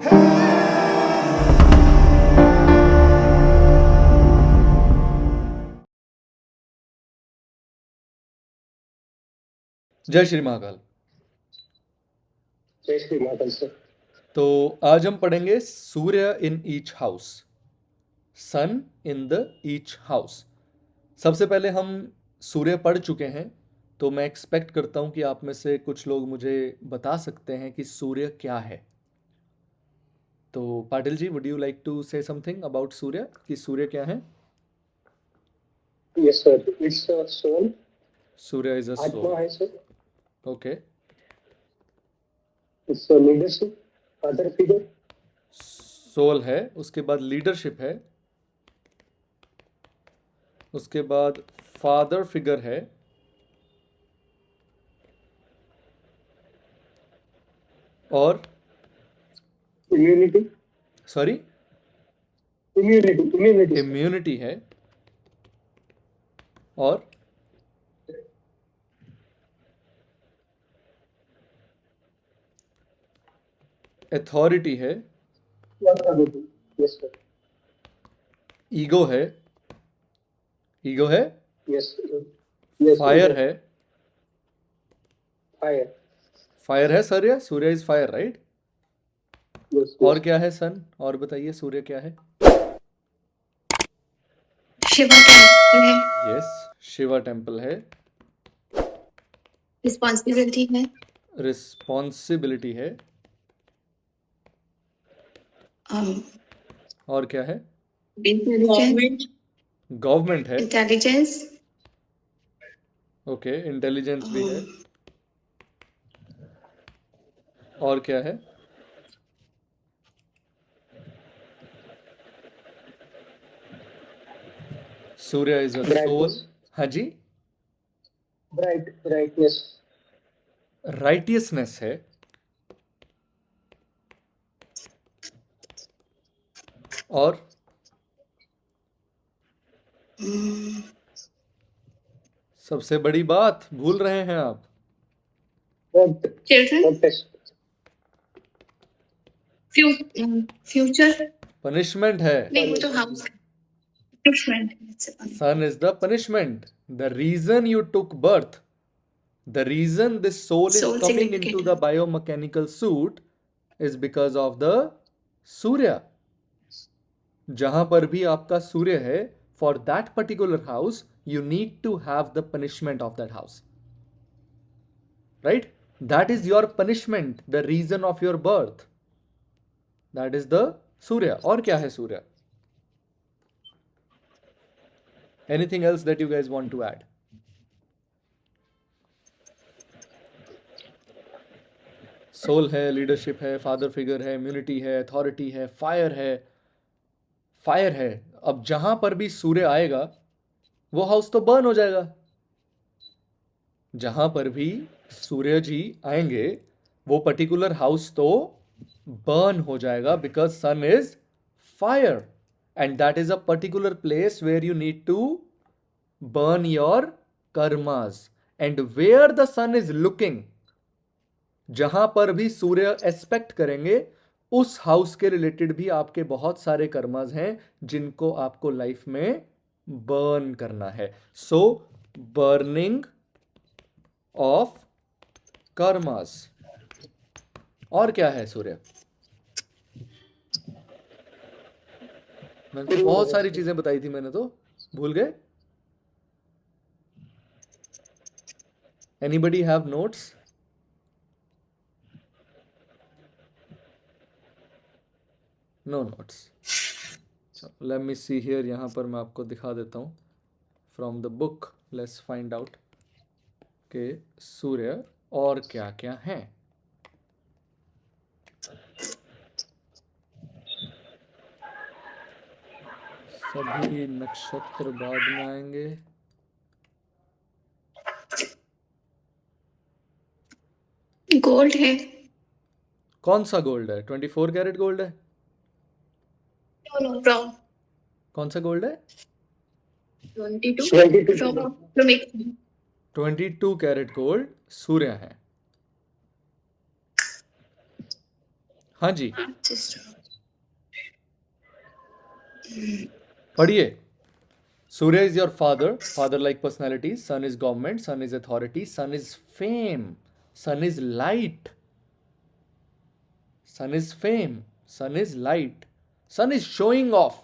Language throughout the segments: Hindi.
जय श्री महाकाल। जय श्री महाकाल सर। तो आज हम पढ़ेंगे Surya in each house, sun in the each house. सबसे पहले हम सूर्य पढ़ चुके हैं, तो मैं एक्सपेक्ट करता हूं कि आप में से कुछ लोग मुझे बता सकते हैं कि सूर्य क्या है। तो Patil ji, would you like to say something about Surya, कि सूर्य क्या है? Yes sir, it's soul. Surya is a atma soul. है sir. Okay. It's leadership, father figure. Soul है, उसके बाद लीडरशिप है, उसके बाद फादर फिगर है, और immunity. Sorry immunity sir. Immunity है, और अथॉरिटी है, यस सर। ईगो है, ईगो है, यस यस फायर है, फायर। फायर है सर, या सूर्य इज फायर, राइट? यस और यस। क्या है सन? और बताइए सूर्य क्या है? शिवा टेम्पल है, यस, शिवा टेम्पल है, रिस्पॉन्सिबिलिटी है, रिस्पॉन्सिबिलिटी है, और क्या है? इंटेलिजेंस, गवर्नमेंट है, इंटेलिजेंस, ओके, इंटेलिजेंस भी है, और क्या है? सूर्य इज अ सोल। हाँ जी। ब्राइटनेस। राइटियसनेस है, और सबसे बड़ी बात भूल रहे हैं आप, चिल्ड्रन, फ्यूचर। पनिशमेंट है। नहीं, वो तो house punishment. Sun is the punishment. The reason you took birth, the reason this soul is Soul coming into significant. the biomechanical suit is because of the Surya. जहां पर भी आपका सूर्य है, for that particular house, you need to have the punishment of that house. Right? That is your punishment, the reason of your birth. That is the Surya. और क्या है Surya? Anything else that you guys want to add? Soul है, लीडरशिप है, फादर फिगर है, इम्यूनिटी है, अथॉरिटी है, फायर है। फायर है। अब जहां पर भी सूर्य आएगा वो हाउस तो बर्न हो जाएगा। जहां पर भी सूर्य जी आएंगे वो पर्टिकुलर हाउस तो बर्न हो जाएगा, because sun is fire and that is a particular place where you need to burn your karmas, and where the sun is looking, जहां पर भी सूर्य एस्पेक्ट करेंगे उस हाउस के रिलेटेड भी आपके बहुत सारे कर्मास हैं जिनको आपको लाइफ में बर्न करना है। सो बर्निंग ऑफ कर्मास। और क्या है सूर्य? मैंने तो बहुत सारी चीजें बताई थी, मैंने तो भूल गए। Anybody have notes? No notes. Let me see here, यहां पर मैं आपको दिखा देता हूं from the book. Let's find out के सूर्य और क्या क्या है। सभी नक्षत्र बाद में आएंगे। गोल्ड है। कौन सा गोल्ड है? 24 कैरेट गोल्ड है? ब्राउन। कौन सा गोल्ड है? 22 कैरेट गोल्ड सूर्य है। हाँ जी, Just पढ़िए. Surya is your father, father-like personality. Sun is government, sun is authority, sun is fame, sun is light, sun is fame, sun is light, sun is showing off,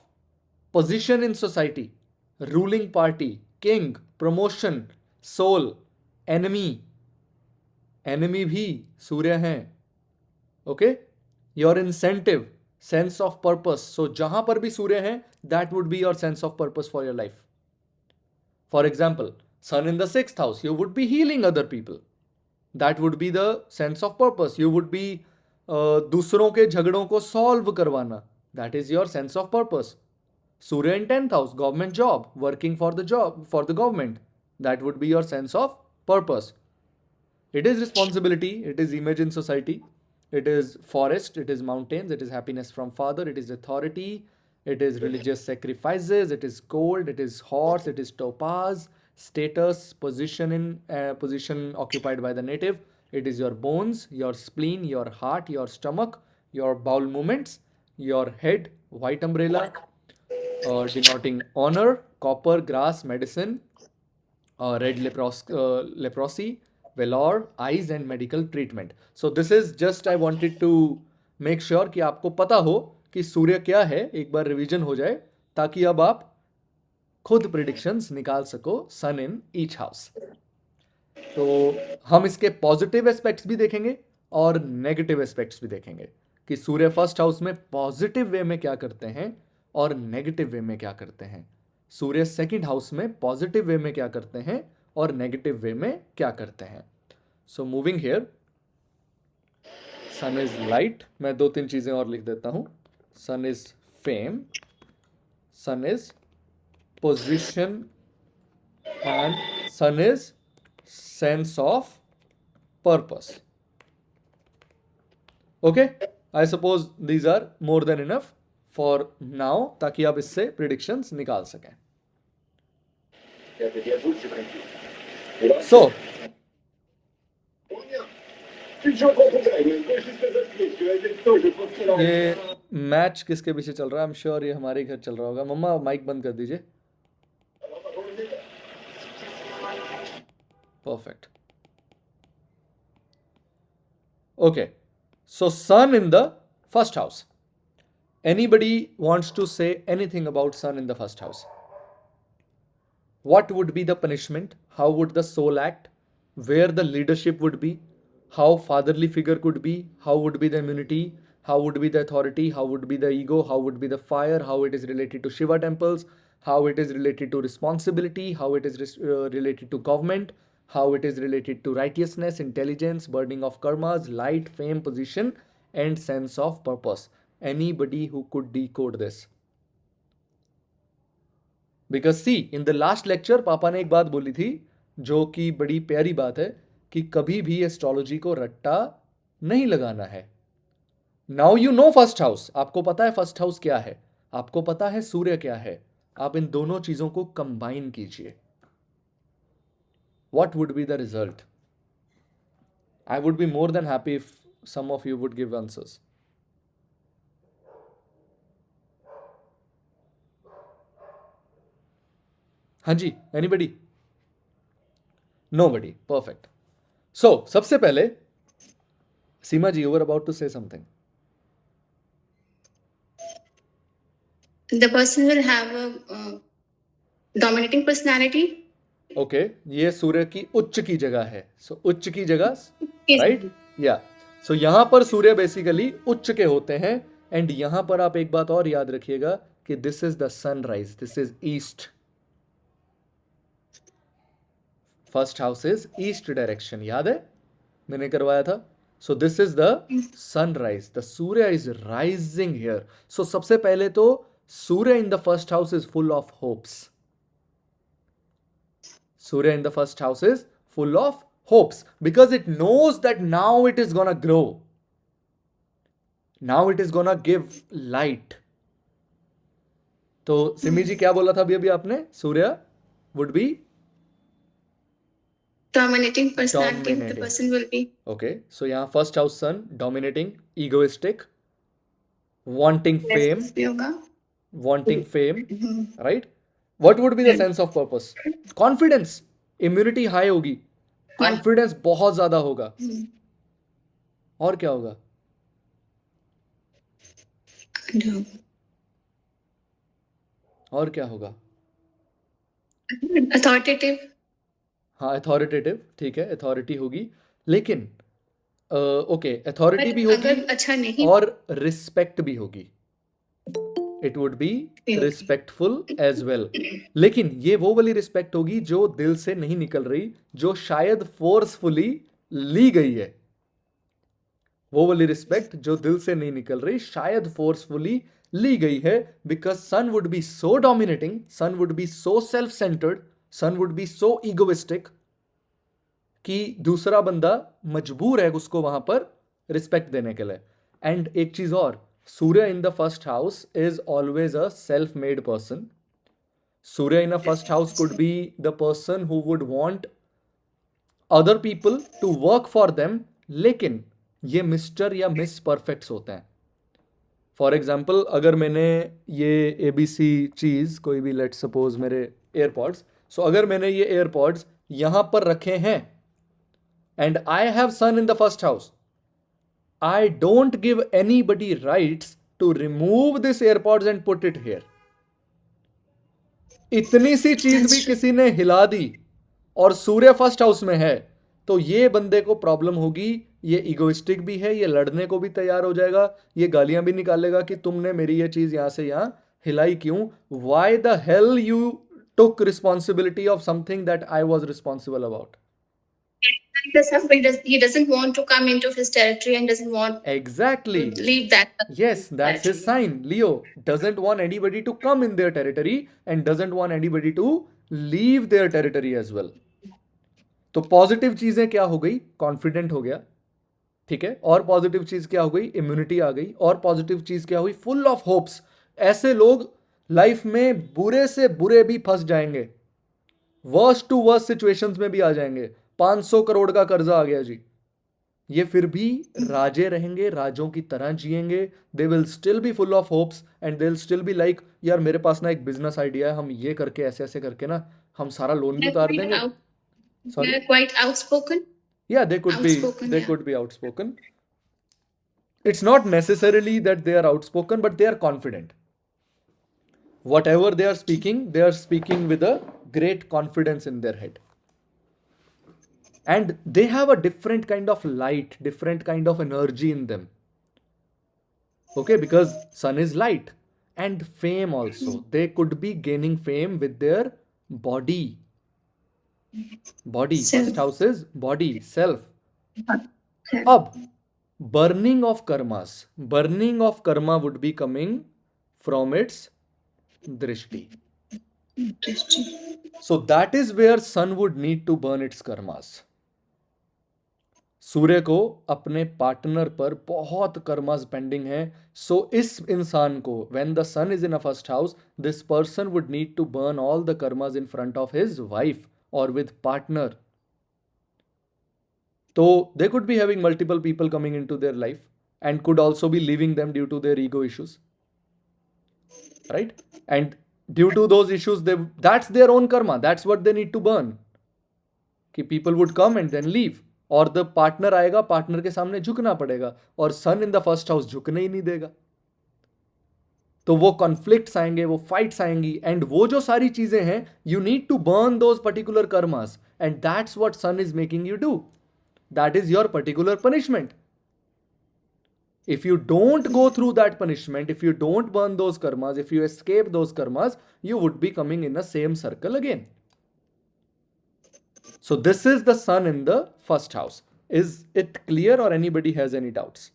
position in society, ruling party, king, promotion, soul, enemy, enemy भी सूर्य हैं. Okay, your incentive, sense of purpose. So जहां पर भी सूर्य हैं, that would be your sense of purpose for your life. For example, sun in the 6th house, you would be healing other people. That would be the sense of purpose. You would be दूसरों के झगड़ों को solve करवाना. That is your sense of purpose. Surya in 10th house, government job, working for the job, for the government. That would be your sense of purpose. It is responsibility, it is image in society, it is forest, it is mountains, it is happiness from father, it is authority, it is religious sacrifices, it is cold, it is horse, it is topaz, status, position in position occupied by the native, it is your bones, your spleen, your heart, your stomach, your bowel movements, your head, white umbrella, denoting honor, copper, grass, medicine, red leprosy, velour, eyes and medical treatment. So this is just I wanted to make sure कि आपको पता हो कि सूर्य क्या है, एक बार रिवीजन हो जाए ताकि अब आप खुद प्रिडिक्शंस निकाल सको सन इन ईच हाउस. तो हम इसके पॉजिटिव एस्पेक्ट्स भी देखेंगे और नेगेटिव एस्पेक्ट्स भी देखेंगे कि सूर्य फर्स्ट हाउस में पॉजिटिव वे में क्या करते हैं और नेगेटिव वे में क्या करते हैं. सूर्य सेकंड हाउस में पॉजिटिव वे में क्या करते हैं और नेगेटिव वे में क्या करते हैं. So moving here, sun is light. मैं 2-3 चीजें और लिख देता हूं. Sun is fame, sun is position and sun is sense of purpose. Okay, I suppose these are more than enough for now, ताकि आप इससे प्रिडिक्शंस निकाल सकें. सो ये मैच किसके पीछे चल रहा है? आई एम श्योर ये हमारे घर चल रहा होगा. मम्मा माइक बंद कर दीजिए. Perfect. Okay, so sun in the first house. Anybody wants to say anything about sun in the first house? What would be the punishment? How would the soul act? Where the leadership would be? How fatherly figure could be? How would be the immunity? How would be the authority? How would be the ego? How would be the fire? How it is related to Shiva temples? How it is related to responsibility? How it is related to government? How it is related to righteousness, intelligence, burning of karmas, light, fame, position, and sense of purpose. Anybody who could decode this? Because see, in the last lecture पापा ने एक बात बोली थी जो कि बड़ी प्यारी बात है कि कभी भी एस्ट्रोलॉजी को रट्टा नहीं लगाना है. Now you know first house. आपको पता है फर्स्ट हाउस क्या है, आपको पता है सूर्य क्या है. आप इन दोनों चीजों को कंबाइन कीजिए. What would be the result? I would be more than happy if some of you would give answers. हाँ जी, anybody? Nobody. Perfect. So, सबसे पहले सीमा जी, you were about to say something. the person will have a dominating personality. Okay, ये सूर्य की उच्च की जगह है. So, उच्च की जगह, Yes. right? Yeah. So, यहाँ पर सूर्य बेसिकली उच्च के होते हैं. एंड यहाँ पर आप एक बात और याद रखिएगा कि this is the sunrise, this is east. First house is east direction, याद है मैंने करवाया था. So this is the sunrise, the Surya is rising here. So सबसे पहले तो Surya in the first house is full of hopes. Surya in the first house is full of hopes because it knows that now it is gonna grow, now it is gonna give light. तो सिमी जी क्या बोला था अभी आपने? सूर्य would be dominating personality. Dominating. The person will be okay. So यहाँ फर्स्ट हाउस सन, dominating, egoistic, wanting fame, Yes, भी होगा. wanting fame, Mhm. right? What would be the sense of purpose? Confidence, immunity high होगी, confidence बहुत ज़्यादा होगा. Mhm. और क्या होगा? No. और क्या होगा? Authoritative. हाँ, अथॉरिटेटिव, ठीक है, अथॉरिटी होगी, लेकिन ओके, अथॉरिटी पर भी होगी अगर अच्छा नहीं और रिस्पेक्ट भी होगी. It would be respectful as well. लेकिन ये वो वाली रिस्पेक्ट होगी जो दिल से नहीं निकल रही, जो शायद फोर्सफुली ली गई है. वो वाली रिस्पेक्ट जो दिल से नहीं निकल रही, शायद फोर्सफुली ली गई है, because sun would be so dominating, sun would be so self centred, sun would be so egoistic कि दूसरा बंदा मजबूर है उसको वहां पर रिस्पेक्ट देने के लिए. एंड एक चीज और, Surya in the first house is always a self made person. Surya in a first house could be the person who would want other people to work for them, लेकिन ये मिस्टर या मिस परफेक्ट्स होते हैं. फॉर एग्जाम्पल, अगर मैंने ये ABC चीज़, कोई भी, लेट सपोज मेरे एयरपॉड्स, सो अगर मैंने ये एयरपॉड्स यहाँ पर रखे हैं and I have sun in the first house, I don't give anybody rights to remove this AirPods and put it here. इतनी सी चीज भी किसी ने हिला दी और सूर्य फर्स्ट हाउस में है, तो ये बंदे को प्रॉब्लम होगी. ये इगोइस्टिक भी है, ये लड़ने को भी तैयार हो जाएगा, ये गालियां भी निकालेगा कि तुमने मेरी ये चीज यहां से यहां हिलाई क्यों. Why the hell you took responsibility of something that I was responsible about. He doesn't want to come into his territory and doesn't want Exactly. to leave that. Yes, that's his sign. Leo doesn't want anybody to come in their territory and doesn't want anybody to leave their territory as well. तो पॉजिटिव चीजें क्या हो गई? कॉन्फिडेंट हो गया, ठीक है. और पॉजिटिव चीज क्या हो गई? इम्यूनिटी आ गई. और पॉजिटिव चीज क्या हुई? Full of hopes. ऐसे लोग लाइफ में बुरे से बुरे भी फंस जाएंगे, वर्स्ट टू वर्स्ट सिचुएशंस में भी आ जाएंगे. 500 करोड़ का कर्जा आ गया जी, ये फिर भी राजे रहेंगे, राजों की तरह जिएंगे. They will still be full of hopes and they will still be like, यार मेरे पास ना एक बिजनेस आइडिया है, हम ये करके ऐसे ऐसे करके ना हम सारा लोन भी उतार देंगे. Sorry? They're quite outspoken. Yeah, they could Outspoken, be, they yeah. could be outspoken. It's not necessarily that they are outspoken, but they are confident. Whatever they are speaking with a great confidence in their head. And they have a different kind of light, different kind of energy in them. Okay, because sun is light. And fame also. They could be gaining fame with their body. Body. Self. First house is body, self. Self. अब burning of karmas. Burning of karma would be coming from its drishti. So that is where sun would need to burn its karmas. सूर्य को अपने पार्टनर पर बहुत कर्मास पेंडिंग है. सो इस इंसान को, when the sun is in a first house, this person would need to burn all the karmas in front of his wife और विद पार्टनर. तो they could be having multiple people coming into their life and could also be leaving them due to their ego issues, right? And due to those issues, that's their own karma, that's what they need to burn. कि people would come and then leave, और द पार्टनर आएगा, पार्टनर के सामने झुकना पड़ेगा, और sun in the first house झुकने ही नहीं देगा. तो वो कॉन्फ्लिक्ट्स आएंगे, वो फाइट्स आएंगी, एंड वो जो सारी चीजें हैं, you need to burn those particular karmas, and that's what sun is making you do. That is your particular punishment. If you don't go through that punishment, if you don't burn those karmas, if you escape those karmas, you would be coming in the same circle again. So this is the sun in the first house. Is it clear or anybody has any doubts?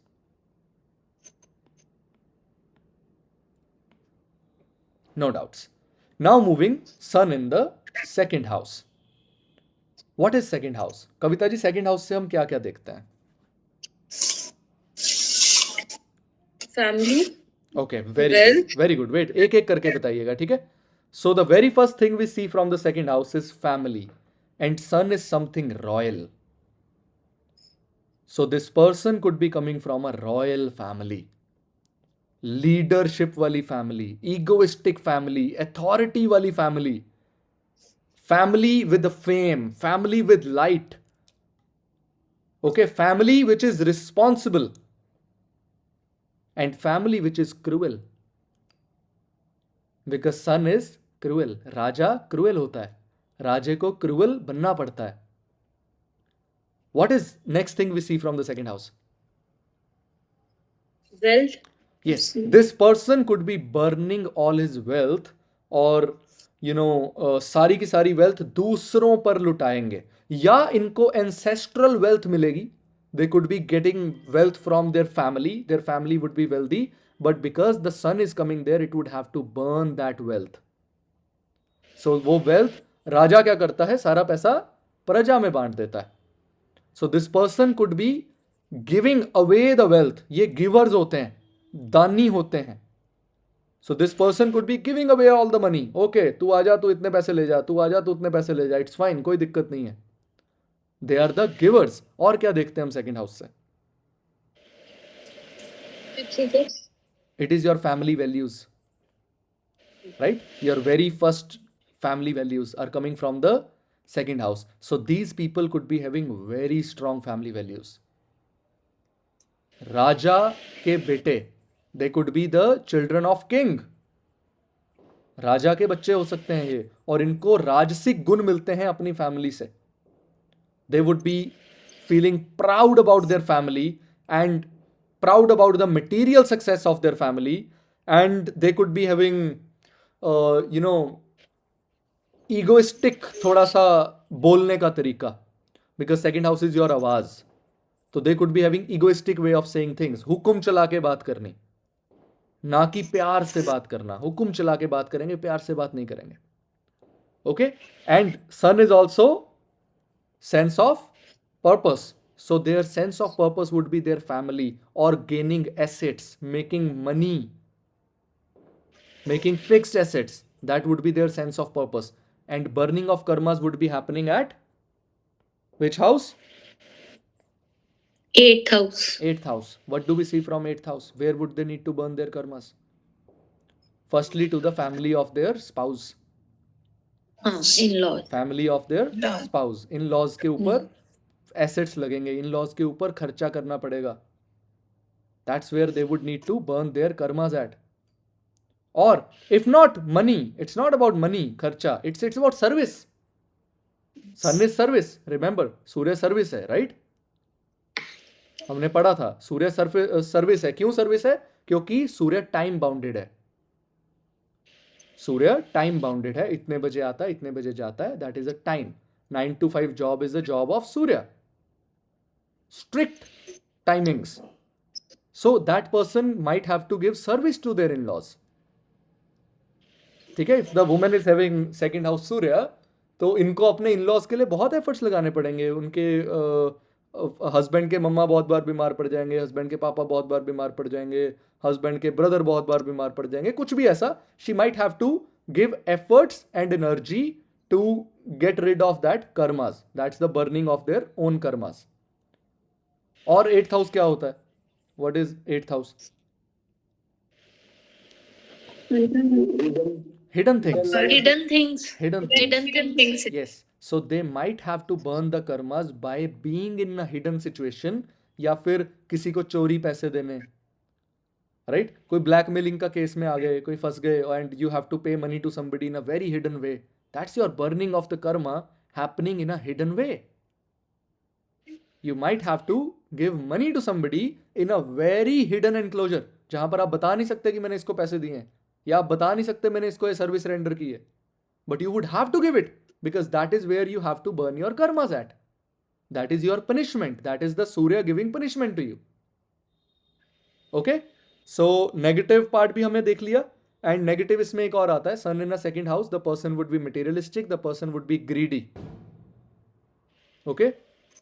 No doubts. Now moving, sun in the second house. What is second house? Kavita ji, second house से हम क्या क्या देखते हैं? Family. Okay, very good. Wait, एक एक करके बताइएगा, ठीक है? So the very first thing we see from the second house is family, and sun is something royal. So this person could be coming from a royal family. Leadership वाली फैमिली, ईगोइस्टिक फैमिली, अथॉरिटी वाली family, family with fame, family with light, okay, family which is responsible, and family which is cruel, because sun is cruel. Raja cruel होता है, राजे को cruel बनना पड़ता है. What is next thing we see from the second house? Wealth. Yes, this person could be burning all his wealth, और सारी की सारी वेल्थ दूसरों पर लुटाएंगे, या इनको एंसेस्ट्रल वेल्थ मिलेगी. They could be getting wealth from their family would be wealthy, but because the sun is coming there it would have to burn that wealth. So वो वेल्थ राजा क्या करता है, सारा पैसा प्रजा में बांट देता है. So this person could be giving away the wealth. ये गिवर्स होते हैं, दानी होते हैं. So this person could be giving away all the money. Okay, तू आजा, तू इतने पैसे ले जा, तू आजा, तू उतने पैसे ले जा. It's fine, कोई दिक्कत नहीं है. They are the givers. और क्या देखते हैं हम सेकंड हाउस से? It is your family values, right? Your very first family values are coming from the second house. So these people could be having very strong family values. राजा के बेटे, they could be the children of king. राजा के बच्चे हो सकते हैं ये, और इनको राजसिक गुण मिलते हैं अपनी फैमिली से. They would be feeling proud about their family and proud about the material success of their family, and they could be having egoistic थोड़ा सा बोलने का तरीका, because second house is your आवाज. तो they could be having egoistic way of saying things. हुक्म चला के बात करनी, ना कि प्यार से बात करना. हुक्म चला के बात करेंगे, प्यार से बात नहीं करेंगे. Okay, and sun is also sense of purpose. So their sense of purpose would be their family, और gaining assets, making money, making fixed assets. That would be their sense of purpose. And burning of karmas would be happening at which house? 8th house. 8th house. What do we see from 8th house? Where would they need to burn their karmas? Firstly, to the family of their spouse. In-laws. Family of their spouse. In-laws के ऊपर assets लगेंगे, in-laws के ऊपर खर्चा करना पड़ेगा. That's where they would need to burn their karmas at. Or if not money, it's not about money, खर्चा. It's about service. Sun is service. Remember, Surya service है, right? हमने पढ़ा था सूर्य सर्विस है. क्यों सर्विस है? क्योंकि सूर्य टाइम बाउंडेड है. सूर्य टाइम बाउंडेड है, इतने बजे आता है, इतने बजे जाता है. That is a time. 9 to 5 job is the job of Surya. Strict timings. So that person might have to give service to their in laws. ठीक है, if the woman is having second house Surya, तो इनको अपने इन-लॉज के लिए बहुत एफर्ट्स लगाने पड़ेंगे. उनके हस्बैंड के मम्मा बहुत बार बीमार पड़ जाएंगे, हस्बैंड के पापा बहुत बार बीमार पड़ जाएंगे, हस्बैंड के ब्रदर बहुत बार बीमार पड़ जाएंगे, कुछ भी ऐसा. She might have to give efforts and energy to get rid of that karmas. That's the burning of their own karmas. और 8th हाउस क्या होता है? What is 8th house? Hidden things. Hidden things. Hidden things. Hidden things. Yes. So they might have to burn the karmas by being in a hidden situation, या फिर किसी को चोरी पैसे देने, राइट? कोई ब्लैकमेलिंग का केस में आ गए, कोई फंस गए, and you have to pay money to somebody in a very hidden way. That's your burning of the karma happening in a hidden way. You might have to give money to somebody in a very hidden enclosure, जहां पर आप बता नहीं सकते कि मैंने इसको पैसे दिए हैं, या आप बता नहीं सकते मैंने इसको ये सर्विस रेंडर की है. But you would have to give it, because that is where you have to burn your karmas at. That is your punishment. That is the Surya giving punishment to you. Okay? So negative part भी हमने देख लिया. And negative इसमें एक और आता है. Sun in a second house, the person would be materialistic, the person would be greedy. Okay?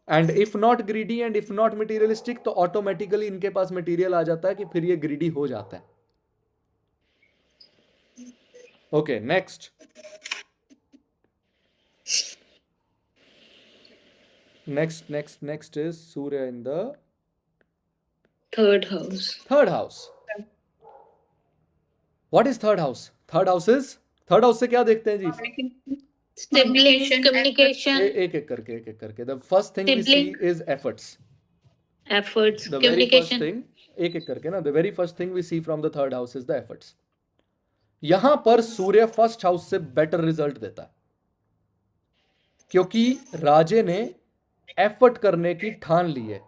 And if not greedy and if not materialistic, तो automatically इनके पास material आ जाता है कि फिर ये greedy हो जाता है. Okay, next. Next is Surya in the 3rd house. 3rd house. What is third house? Third house से क्या देखते हैं जी? Stimulation, communication, एक एक करके the first thing we see Sibling. Is efforts. efforts, The very first communication. thing, एक एक करके ना, the very first thing we see from the third house is the efforts. यहां पर सूर्य फर्स्ट हाउस से बेटर रिजल्ट देता है क्योंकि राजे ने एफर्ट करने की ठान ली है.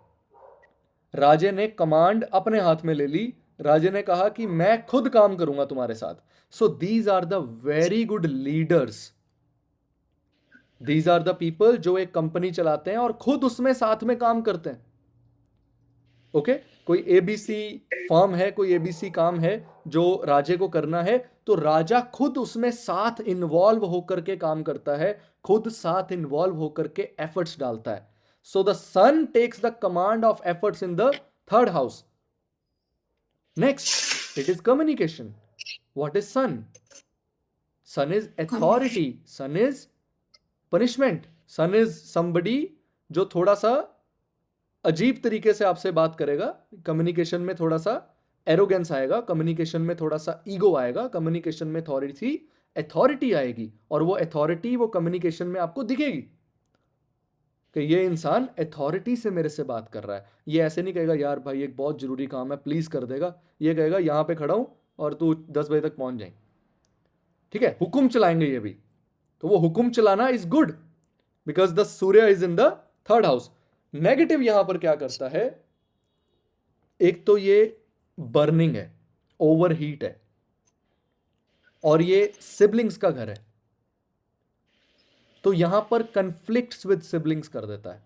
राजे ने कमांड अपने हाथ में ले ली. राजे ने कहा कि मैं खुद काम करूंगा तुम्हारे साथ. So these are the very good leaders. These are the people जो एक कंपनी चलाते हैं और खुद उसमें साथ में काम करते हैं. ओके कोई एबीसी फर्म है, कोई एबीसी काम है जो राजे को करना है, तो राजा खुद उसमें साथ इन्वॉल्व होकर के काम करता है, खुद साथ इन्वॉल्व होकर के एफर्ट्स डालता है. So the sun takes the command of efforts in the third house. Next it is communication. What is sun? Sun is authority. Sun is punishment. Sun is somebody जो थोड़ा सा अजीब तरीके से आपसे बात करेगा. कम्युनिकेशन में थोड़ा सा एरोगेंस आएगा, कम्युनिकेशन में थोड़ा सा ईगो आएगा, कम्युनिकेशन में थोड़ी सी अथॉरिटी आएगी, और वो अथॉरिटी वो कम्युनिकेशन में आपको दिखेगी कि ये इंसान अथॉरिटी से मेरे से बात कर रहा है. ये ऐसे नहीं कहेगा यार भाई एक बहुत जरूरी काम है प्लीज कर देगा. ये कहेगा यहां पे खड़ा हूं और तू 10 बजे तक पहुंच जाए. ठीक है, हुक्म चलाएंगे ये भी. तो वो हुक्म चलाना is good because the Surya is in the third house. Negative यहां पर क्या करता है? एक तो ये बर्निंग है, ओवर हीट है, और ये सिबलिंग्स का घर है, तो यहां पर कंफ्लिक्ट्स विद सिबलिंग्स कर देता है.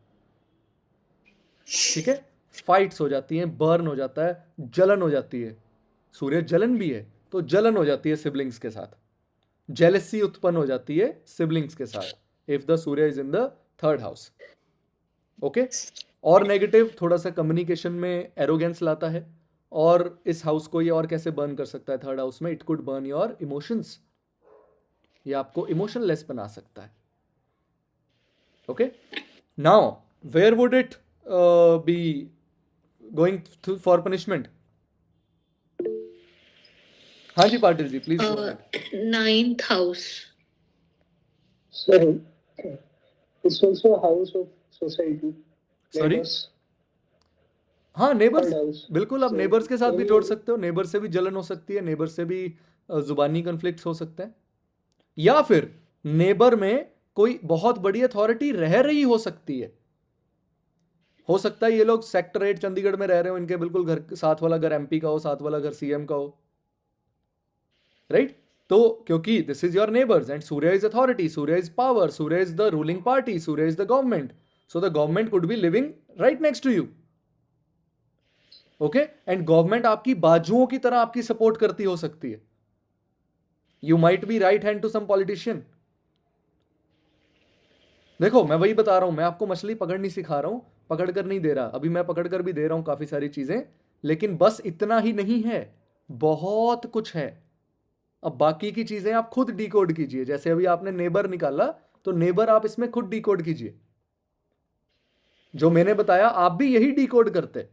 ठीक है, फाइट्स हो जाती हैं, बर्न हो जाता है, जलन हो जाती है. सूर्य जलन भी है तो जलन हो जाती है सिबलिंग्स के साथ. जेलसी उत्पन्न हो जाती है सिबलिंग्स के साथ if the Surya is in the third house. Okay और नेगेटिव थोड़ा सा कम्युनिकेशन में एरोगेंस लाता है. और इस हाउस को ये और कैसे बर्न कर सकता है थर्ड हाउस में? It could burn your emotions. ये आपको इमोशनलेस बना सकता है. Okay now where would it be going for punishment? हाँ जी Patil ji please. Ninth house. Sir, it's also a house of society. Sorry? Neighbors, हाँ नेबर्स, third house. बिल्कुल आप So, नेबर्स के साथ भी when जोड़ you- सकते हो. नेबर से भी जलन हो सकती है, नेबर से भी जुबानी कन्फ्लिक्ट्स हो सकते हैं, या फिर नेबर में कोई बहुत बड़ी अथॉरिटी रह रही हो सकती है. हो सकता है ये लोग सेक्टर 8 चंडीगढ़ में रह रहे हो, इनके बिल्कुल घर साथ वाला घर एमपी का हो, साथ वाला घर सीएम का हो. राइट तो क्योंकि this is your neighbours and Surya is authority, Surya is power, Surya is the ruling party, Surya is the government. So the government could be living right next to you. Okay and government आपकी बाजुओं की तरह आपकी सपोर्ट करती हो सकती है. You might be right hand to some politician. देखो मैं वही बता रहा हूं, मैं आपको मछली पकड़नी सिखा रहा हूं, पकड़ कर नहीं दे रहा. अभी मैं पकड़ कर भी दे रहा हूं काफी सारी चीजें, लेकिन बस इतना ही नहीं है, बहुत कुछ है. अब बाकी की चीजें आप खुद डिकोड कीजिए. जैसे अभी आपने नेबर निकाला, तो नेबर आप इसमें खुद डिकोड कीजिए. जो मैंने बताया आप भी यही डिकोड करते.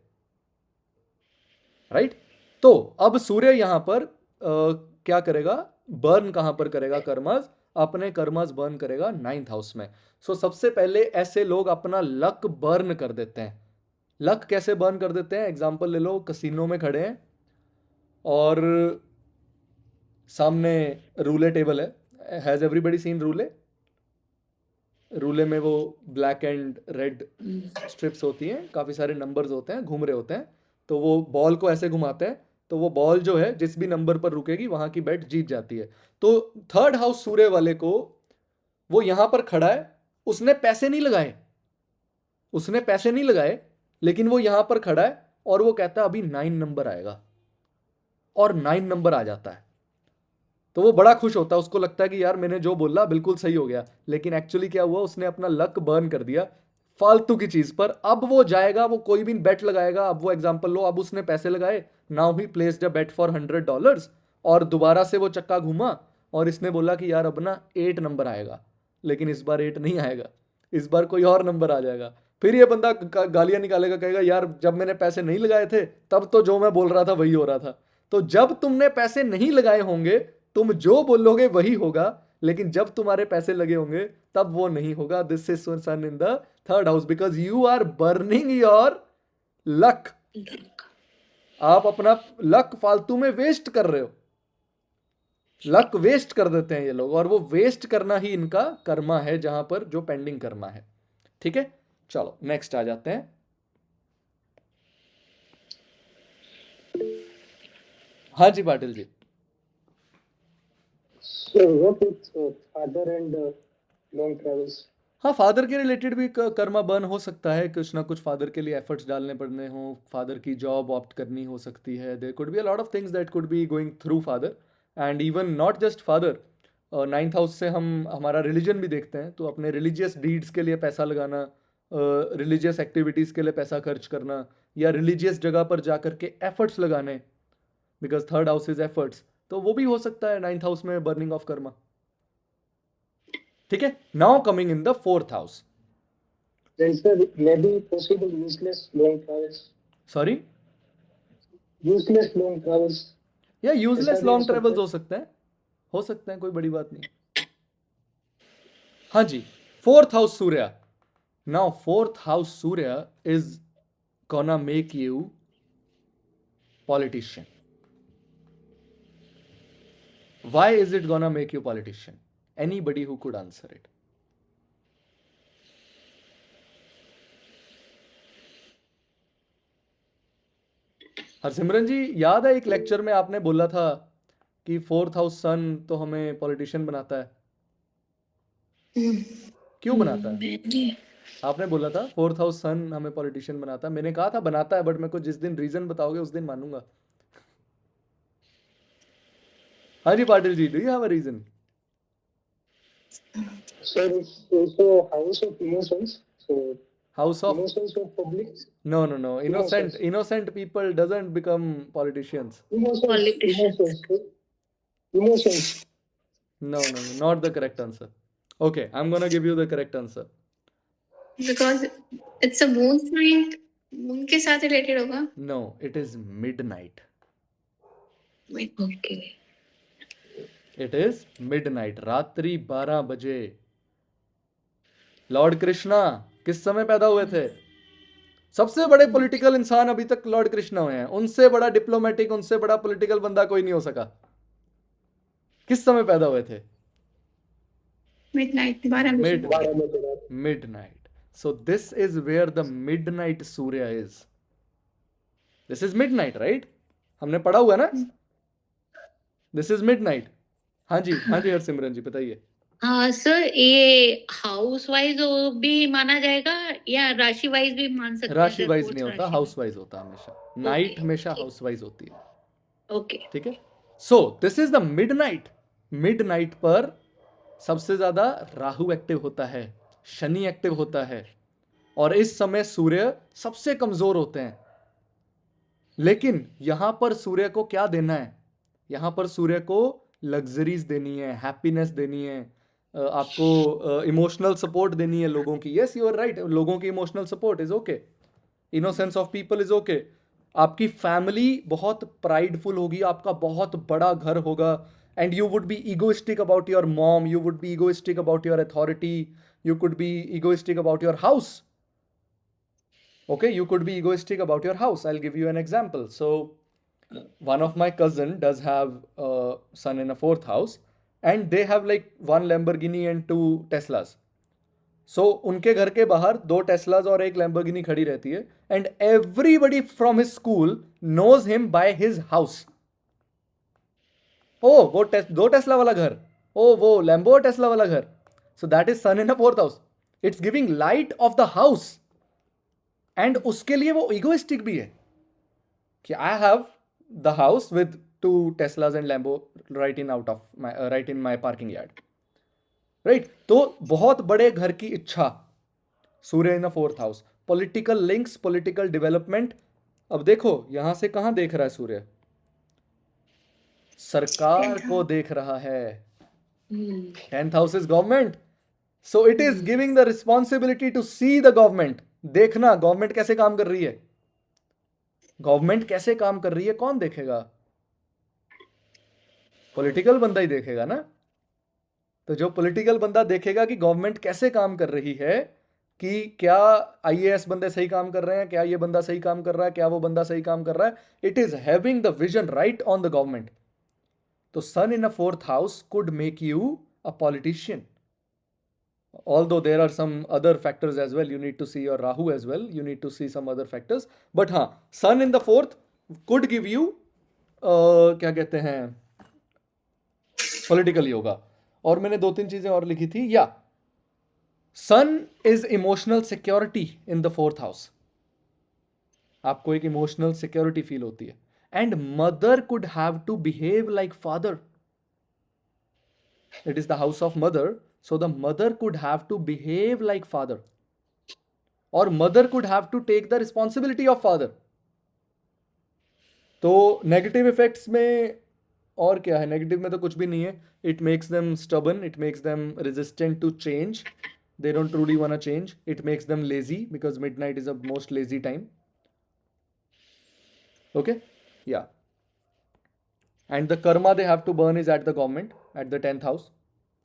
राइट तो अब सूर्य यहां पर क्या करेगा? बर्न कहां पर करेगा? कर्मस. अपने कर्मस बर्न करेगा नाइन्थ हाउस में. सो सबसे पहले ऐसे लोग अपना लक बर्न कर देते हैं. लक कैसे बर्न कर देते हैं? एग्जांपल ले लो, कसिनो में खड़े हैं और सामने रूले टेबल है. Has everybody scene रूले? रूले में वो ब्लैक एंड रेड स्ट्रिप्स होती हैं, काफी सारे नंबर्स होते हैं, घूम रहे होते हैं. तो वो बॉल को ऐसे घुमाते हैं, तो वो बॉल जो है जिस भी नंबर पर रुकेगी वहां की बेट जीत जाती है. तो थर्ड हाउस सूर्य वाले को, वो यहां पर खड़ा है, उसने पैसे नहीं लगाए, लेकिन वो यहां पर खड़ा है और वो कहता है अभी 9 नंबर आएगा, और 9 नंबर आ जाता है. तो वो बड़ा खुश होता है, उसको लगता है कि यार मैंने जो बोला बिल्कुल सही हो गया. लेकिन एक्चुअली क्या हुआ? उसने अपना लक बर्न कर दिया फालतू की चीज पर. अब वो जाएगा, वो कोई भी बेट लगाएगा. अब वो एग्जांपल लो, अब उसने पैसे लगाए, now he placed a bet for $100, और दोबारा से वो चक्का घूमा और इसने बोला कि यार अब ना 8 नंबर आएगा. लेकिन इस बार 8 नहीं आएगा, इस बार कोई और नंबर आ जाएगा. फिर ये बंदा गालियां निकालेगा, कहेगा यार जब मैंने पैसे नहीं लगाए थे तब तो जो मैं बोल रहा था वही हो रहा था. तो जब तुमने पैसे नहीं लगाए होंगे, तुम जो बोलोगे वही होगा, लेकिन जब तुम्हारे पैसे लगे होंगे तब वो नहीं होगा. This is sun in the third house because you are burning your luck. आप अपना लक फालतू में वेस्ट कर रहे हो. लक वेस्ट कर देते हैं ये लोग, और वो वेस्ट करना ही इनका कर्मा है, जहां पर जो पेंडिंग कर्मा है. ठीक है, चलो नेक्स्ट आ जाते हैं. हाँ जी पाटिल जी. So what with father and long travels? हाँ, फादर के रिलेटेड भी कर्मा बर्न हो सकता है. कुछ ना कुछ फादर के लिए एफर्ट्स डालने पड़ने हो, फादर की जॉब ऑप्ट करनी हो सकती है. There could be a lot of things that could be going through father, and even not just father. Ninth house से हम हमारा रिलीजन भी देखते हैं, तो अपने रिलीजियस डीड्स के लिए पैसा लगाना, रिलीजियस एक्टिविटीज़ के लिए पैसा खर्च करना, या रिलीजियस जगह पर जा कर के एफर्ट्स लगाने, because third house is efforts, तो वो भी हो सकता है नाइन्थ हाउस में बर्निंग ऑफ कर्मा. ठीक है, now coming in the fourth house. Then sir, maybe possible useless long travels. Sorry, Useless long travels. या यूजलेस ऐसा भी लॉन्ग हो सकता ट्रेवल्स है. हो सकते हैं, कोई बड़ी बात नहीं. हाँ जी, fourth house Surya. Now fourth house Surya is gonna make you politician. Why is it gonna make you politician? Anybody who could answer it. Harsimran ji, याद है एक लेक्चर में आपने बोला था कि फोर्थ हाउस सन तो हमें पॉलिटिशियन बनाता है. क्यों बनाता है? मैंने आपने बोला था फोर्थ हाउस सन हमें पॉलिटिशियन बनाता है. मैंने कहा था बनाता है, बट मेरे को जिस दिन रीजन बताओगे उस दिन मानूंगा. हाँ जी Patil ji, do you have a reason? Sir, it's also house of emotions. So house of emotions of public. no Emotions. innocent people doesn't become politicians. Emotions. politician. Emotions. Emotions. No, not the correct answer. Okay, I'm gonna give you the correct answer. Because it's a moon sign. moon के साथ related होगा. No, it is midnight. Okay. It is midnight. रात्रि 12 बजे. लॉर्ड कृष्णा किस समय पैदा हुए थे? सबसे बड़े पॉलिटिकल इंसान अभी तक लॉर्ड कृष्णा हुए हैं. उनसे बड़ा डिप्लोमेटिक, उनसे बड़ा पॉलिटिकल बंदा कोई नहीं हो सका. किस समय पैदा हुए थे? Midnight 12 बजे. Mid- 12 बजे रात. midnight. So this is where the midnight Surya is. This is midnight, right? हमने पढ़ा हुआ ना? This is midnight. हाँ जी हरसिमरन जी बताइए. हाँ सर, ये हाउस वाइज भी माना जाएगा या राशि वाइज भी मान सकते हैं? राशि सर, वाइज fourth नहीं होता, राशि हाउस वाइज होता हमेशा. नाइट हमेशा ठीक. हाउस वाइज होती है. ओके. ठीक है. सो this is the midnight. Midnight पर सबसे ज्यादा राहु एक्टिव होता है, शनि एक्टिव होता है, और इस समय सूर्य सबसे कमजोर होते हैं. लेकिन यहां पर सूर्य को क्या देना है? यहां पर सूर्य को लग्जरीज देनी है, हैप्पीनेस देनी है, आपको इमोशनल सपोर्ट देनी है लोगों की. यस, यू आर राइट, लोगों की emotional support is okay. Innocence of people is okay. आपकी फैमिली बहुत प्राइडफुल होगी, आपका बहुत बड़ा घर होगा, and you would be egoistic about your mom, you would be egoistic about your authority, you could be egoistic about your house. Okay, you could be egoistic about your house. I'll give you an example. So one of my cousin does have a son in a fourth house, and they have like one Lamborghini and two Teslas. So उनके घर के बाहर 2 टेस्लाज और 1 लैम्बोर्गिनी खड़ी रहती है, and everybody from his school knows him by his house. ओ वो 2 टेस्ला वाला घर, ओ वो लैम्बो टेस्ला वाला घर. So that is sun in a fourth house. It's giving light of the house. And उसके लिए वो egoistic भी है कि I have the house with 2 Teslas and Lambo right in my parking yard. Right? तो बहुत बड़े घर की इच्छा. Surya in a fourth house. Political links, political development. अब देखो यहां से कहां देख रहा है सूर्य? सरकार को देख रहा है. 10th house is government. So it is giving the responsibility to see the government. देखना गवर्नमेंट कैसे काम कर रही है. गवर्नमेंट कैसे काम कर रही है कौन देखेगा? पॉलिटिकल बंदा ही देखेगा ना। तो जो पॉलिटिकल बंदा देखेगा कि गवर्नमेंट कैसे काम कर रही है, कि क्या आईएएस बंदे सही काम कर रहे हैं, क्या ये बंदा सही काम कर रहा है, क्या वो बंदा सही काम कर रहा है, it is having the vision right on the government. तो sun in a fourth house could make you a politician, although there are some other factors as well. You need to see your Rahu as well, you need to see some other factors, but हाँ, sun in the fourth could give you क्या कहते हैं, पॉलिटिकल योगा। और मैंने 2-3 चीजें और लिखी थी, या sun is emotional security in the fourth house, आपको एक इमोशनल सिक्योरिटी फील होती है। And mother could have to behave like father, it is the house of mother, so the mother could have to behave like father, or mother could have to take the responsibility of father। तो नेगेटिव इफेक्ट्स में और क्या है, नेगेटिव में तो कुछ भी नहीं है। It makes them stubborn, it makes them resistant to change, they don't truly want to change, it makes them lazy because midnight is the most lazy time, okay, yeah, and the karma they have to burn is at the government, at the 10th house,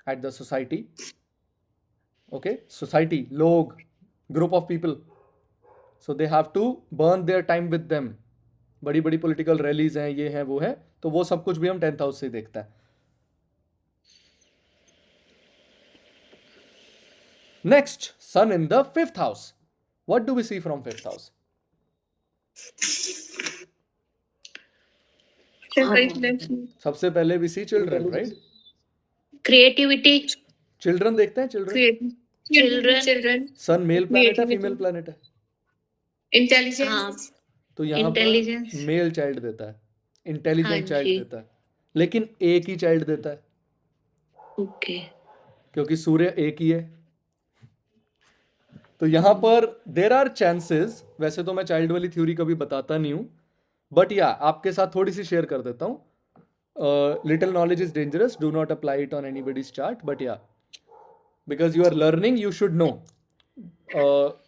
at the society, okay, society, log, group of people, so they have to burn their time with them। बड़ी बड़ी पॉलिटिकल रैलीज हैं, ये हैं वो है, तो वो सब कुछ भी हम 10th हाउस से देखते हैं। Next, sun in the 5th house, what do we see from 5th house? सबसे पहले we see children, right? Creativity, children देखते हैं, children. Children, sun male planet है, Creativity. फीमेल प्लैनेट है? इंटेलिजेंस, तो यहाँ पर Intelligence. मेल चाइल्ड देता है, इंटेलिजेंट हाँ चाइल्ड जी। देता है, लेकिन एक ही चाइल्ड देता है, ओके, क्योंकि सूर्य एक ही है। तो यहां पर देर आर चांसेस, वैसे तो मैं चाइल्ड वाली थ्योरी कभी बताता नहीं हूं, बट या आपके साथ थोड़ी सी शेयर कर देता हूं। Little knowledge is dangerous, do not apply it on anybody's chart, but yeah because you are learning you should know.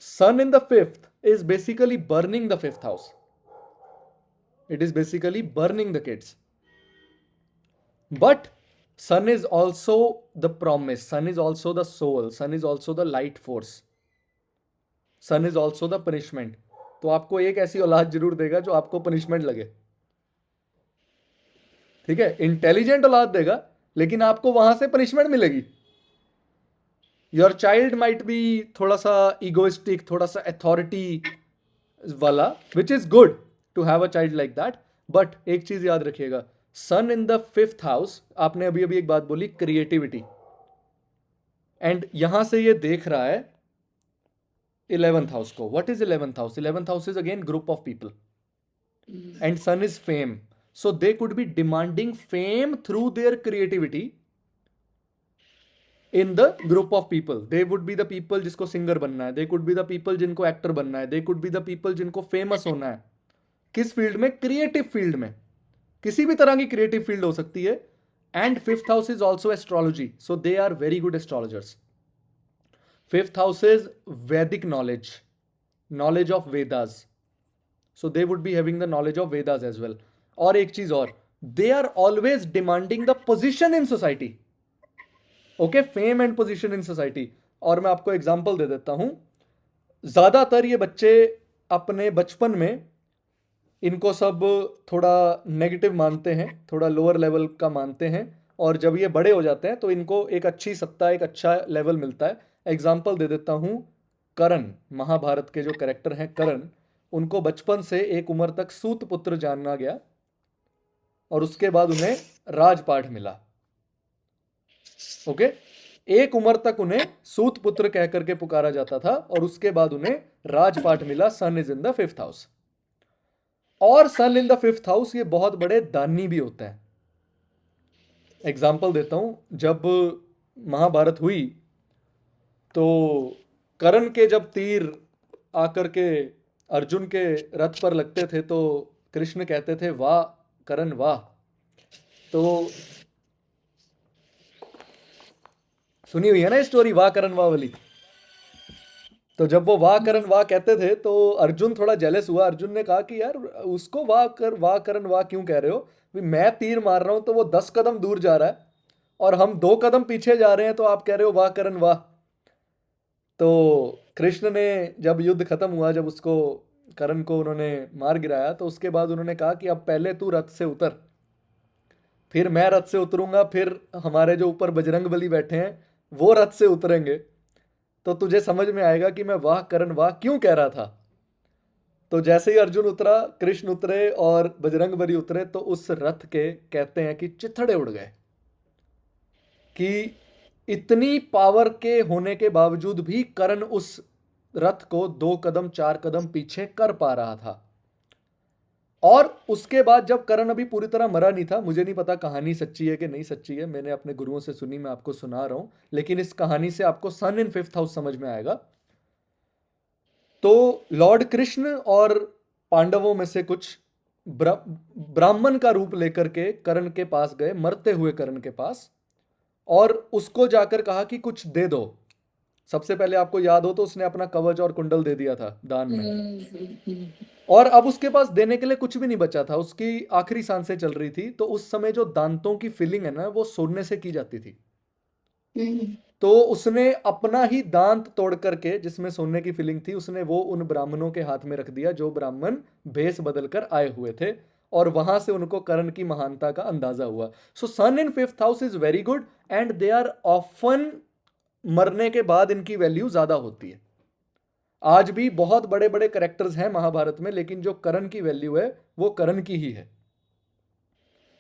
Sun in the 5th is basically burning the 5th house, it is basically burning the kids, but sun is also the promise, sun is also the soul, sun is also the light force, sun is also the punishment। तो आपको एक ऐसी औलाद जरूर देगा जो आपको पनिशमेंट लगे, ठीक है, इंटेलिजेंट औलाद देगा लेकिन आपको वहां से पनिशमेंट मिलेगी। योर चाइल्ड माइट बी थोड़ा सा इगोइस्टिक, थोड़ा सा अथॉरिटी वाला, which is good to have a child like that, but एक चीज याद रखिएगा, सन इन द 5th हाउस, आपने अभी अभी एक बात बोली, क्रिएटिविटी, एंड यहां से ये देख रहा है 11th हाउस को। What is 11th house? 11th house is again group of people, and sun is fame, so they could be demanding fame through their creativity in the group of people। they would be the people जिसको सिंगर बनना है, they could be the people जिनको एक्टर बनना है, they could be the people जिनको फेमस होना है। किस फील्ड में? क्रिएटिव फील्ड में, किसी भी तरह की क्रिएटिव फील्ड हो सकती है। And 5th house is also astrology, so they are very good astrologers. 5th house is Vedic knowledge, knowledge of Vedas, so they would be having the knowledge of Vedas as well. और एक चीज और, they are always demanding the position in society, okay, fame and position in society. और मैं आपको एग्जांपल दे देता हूं, ज्यादातर ये बच्चे अपने बचपन में इनको सब थोड़ा नेगेटिव मानते हैं, थोड़ा लोअर लेवल का मानते हैं, और जब ये बड़े हो जाते हैं तो इनको एक अच्छी सत्ता, एक अच्छा लेवल मिलता है। एग्जांपल दे देता हूं, कर्ण, महाभारत के जो कैरेक्टर हैं कर्ण, उनको बचपन से एक उम्र तक सूत पुत्र जानना गया, और उसके बाद उन्हें राजपाठ मिला, ओके, एक उम्र तक उन्हें सूत पुत्र कह करके पुकारा जाता था, और उसके बाद उन्हें राजपाठ मिला। Sun is in the 5th house, और sun in the 5th house ये बहुत बड़े दानी भी होते हैं। एग्जाम्पल देता हूं, जब महाभारत हुई तो कर्ण के जब तीर आकर के अर्जुन के रथ पर लगते थे तो कृष्ण कहते थे वाह कर्ण वाह। तो सुनी हुई है ना स्टोरी वाह करण वाह वाली? तो जब वो वाह करण वाह कहते थे तो अर्जुन थोड़ा जेलस हुआ। अर्जुन ने कहा कि यार उसको वाह करण वाह क्यों कह रहे हो? भी मैं तीर मार रहा हूं तो वो 10 कदम दूर जा रहा है और हम 2 कदम पीछे जा रहे हैं, तो आप कह रहे हो वाह करण वाह। तो कृष्ण ने जब युद्ध खत्म हुआ, जब उसको करण को उन्होंने मार गिराया, तो उसके बाद उन्होंने कहा कि अब पहले तू रथ से उतर, फिर मैं रथ से उतरूंगा, फिर हमारे जो ऊपर बजरंग बली बैठे हैं वो रथ से उतरेंगे, तो तुझे समझ में आएगा कि मैं वाह करण वाह क्यों कह रहा था। तो जैसे ही अर्जुन उतरा, कृष्ण उतरे और बजरंग बली उतरे, तो उस रथ के कहते हैं कि चिथड़े उड़ गए कि इतनी पावर के होने के बावजूद भी कर्ण उस रथ को 2 कदम 4 कदम पीछे कर पा रहा था। और उसके बाद जब कर्ण अभी पूरी तरह मरा नहीं था, मुझे नहीं पता कहानी सच्ची है कि नहीं सच्ची है, मैंने अपने गुरुओं से सुनी, मैं आपको सुना रहा हूं, लेकिन इस कहानी से आपको सन इन 5th हाउस समझ में आएगा। तो लॉर्ड कृष्ण और पांडवों में से कुछ ब्राह्मण का रूप लेकर के कर्ण के पास गए, मरते हुए कर्ण के पास, और उसको जाकर कहा कि कुछ दे दो। सबसे पहले आपको याद हो तो उसने अपना कवच और कुंडल दे दिया था दान में, और अब उसके पास देने के लिए कुछ भी नहीं बचा था, उसकी आखिरी सांसें चल रही थी। तो उस समय जो दांतों की फिलिंग है ना, वो सोने से की जाती थी। तो उसने अपना ही दांत तोड़ करके, जिसमें सोने की फिलिंग थी, उसने वो उन ब्राह्मणों के हाथ में रख दिया जो ब्राह्मण भेष बदलकर आए हुए थे, और वहां से उनको कर्ण की महानता का अंदाजा हुआ। So sun in 5th house is very good and they are often, मरने के बाद इनकी वैल्यू ज्यादा होती है। आज भी बहुत बड़े बड़े करेक्टर्स हैं महाभारत में, लेकिन जो कर्ण की वैल्यू है वो कर्ण की ही है।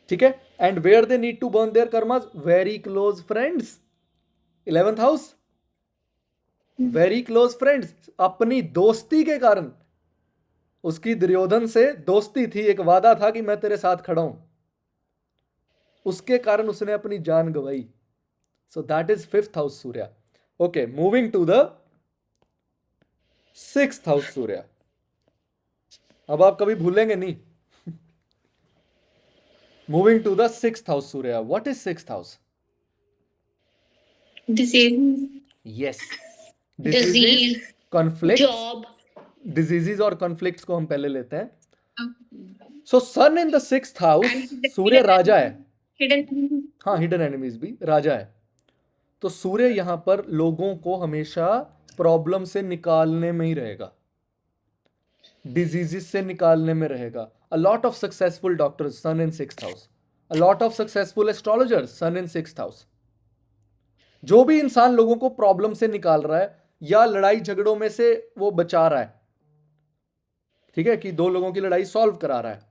ठीक है। And where they need to burn their karmas, very close friends, 11th house, very close friends. अपनी दोस्ती के कारण, उसकी दुर्योधन से दोस्ती थी, एक वादा था कि मैं तेरे साथ खड़ा हूं, उसके कारण उसने अपनी जान गंवाई। So that is 5th house Surya. Okay, moving to the 6th house Surya. अब आप कभी भूलेंगे नहीं। Moving to the 6th house Surya. What is 6th house? Disease. Yes, Disease, diseases, conflict. job. Diseases और कॉन्फ्लिक्ट्स को हम पहले लेते हैं। सो sun in the 6th house, सूर्य राजा है। Hidden. हाँ, हिडन एनिमीज भी राजा है। तो सूर्य यहां पर लोगों को हमेशा प्रॉब्लम से निकालने में ही रहेगा, डिजीजेस से निकालने में रहेगा। A lot of successful doctors, sun in 6th house. A lot of successful astrologers, sun in 6th house. जो भी इंसान लोगों को प्रॉब्लम से निकाल रहा है या लड़ाई झगड़ों में से वो बचा रहा है, ठीक है, कि 2 लोगों की लड़ाई सॉल्व करा रहा है,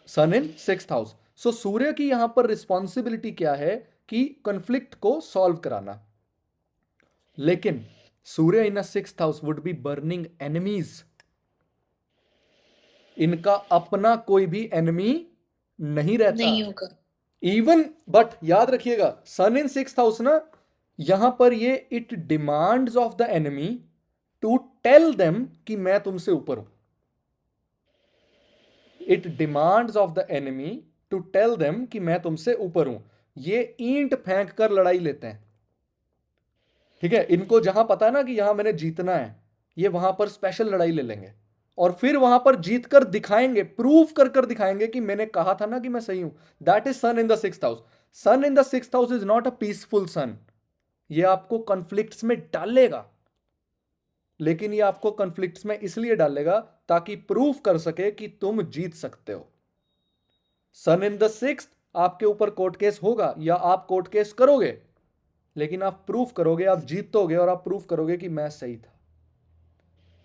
सन इन 6th हाउस। सो सूर्य की यहां पर रिस्पॉन्सिबिलिटी क्या है कि कॉन्फ्लिक्ट को सॉल्व कराना। लेकिन सूर्य इन 6th house would be burning enemies. इनका अपना कोई भी एनिमी नहीं रहता, नहीं होगा। इवन, बट याद रखिएगा सन इन 6th हाउस ना, यहां पर ये it demands of the enemy to tell them कि मैं तुमसे ऊपर हूं। It demands of the enemy to tell them कि मैं तुमसे ऊपर हूं। ये ईंट फेंक कर लड़ाई लेते हैं, ठीक है। इनको जहां पता है ना कि यहां मैंने जीतना है, ये वहां पर स्पेशल लड़ाई ले लेंगे और फिर वहां पर जीत कर दिखाएंगे, प्रूव कर कर दिखाएंगे कि मैंने कहा था ना कि मैं सही हूं। That is sun in the 6th house. Sun in the 6th house is not a peaceful sun. ये आपको कॉन्फ्लिक्ट्स में डालेगा, लेकिन ये आपको कॉन्फ्लिक्ट्स में इसलिए डालेगा ताकि प्रूव कर सके कि तुम जीत सकते हो। सन इन द 6th, आपके ऊपर कोर्ट केस होगा या आप कोर्ट केस करोगे, लेकिन आप प्रूफ करोगे, आप जीतोगे और आप प्रूफ करोगे कि मैं सही था।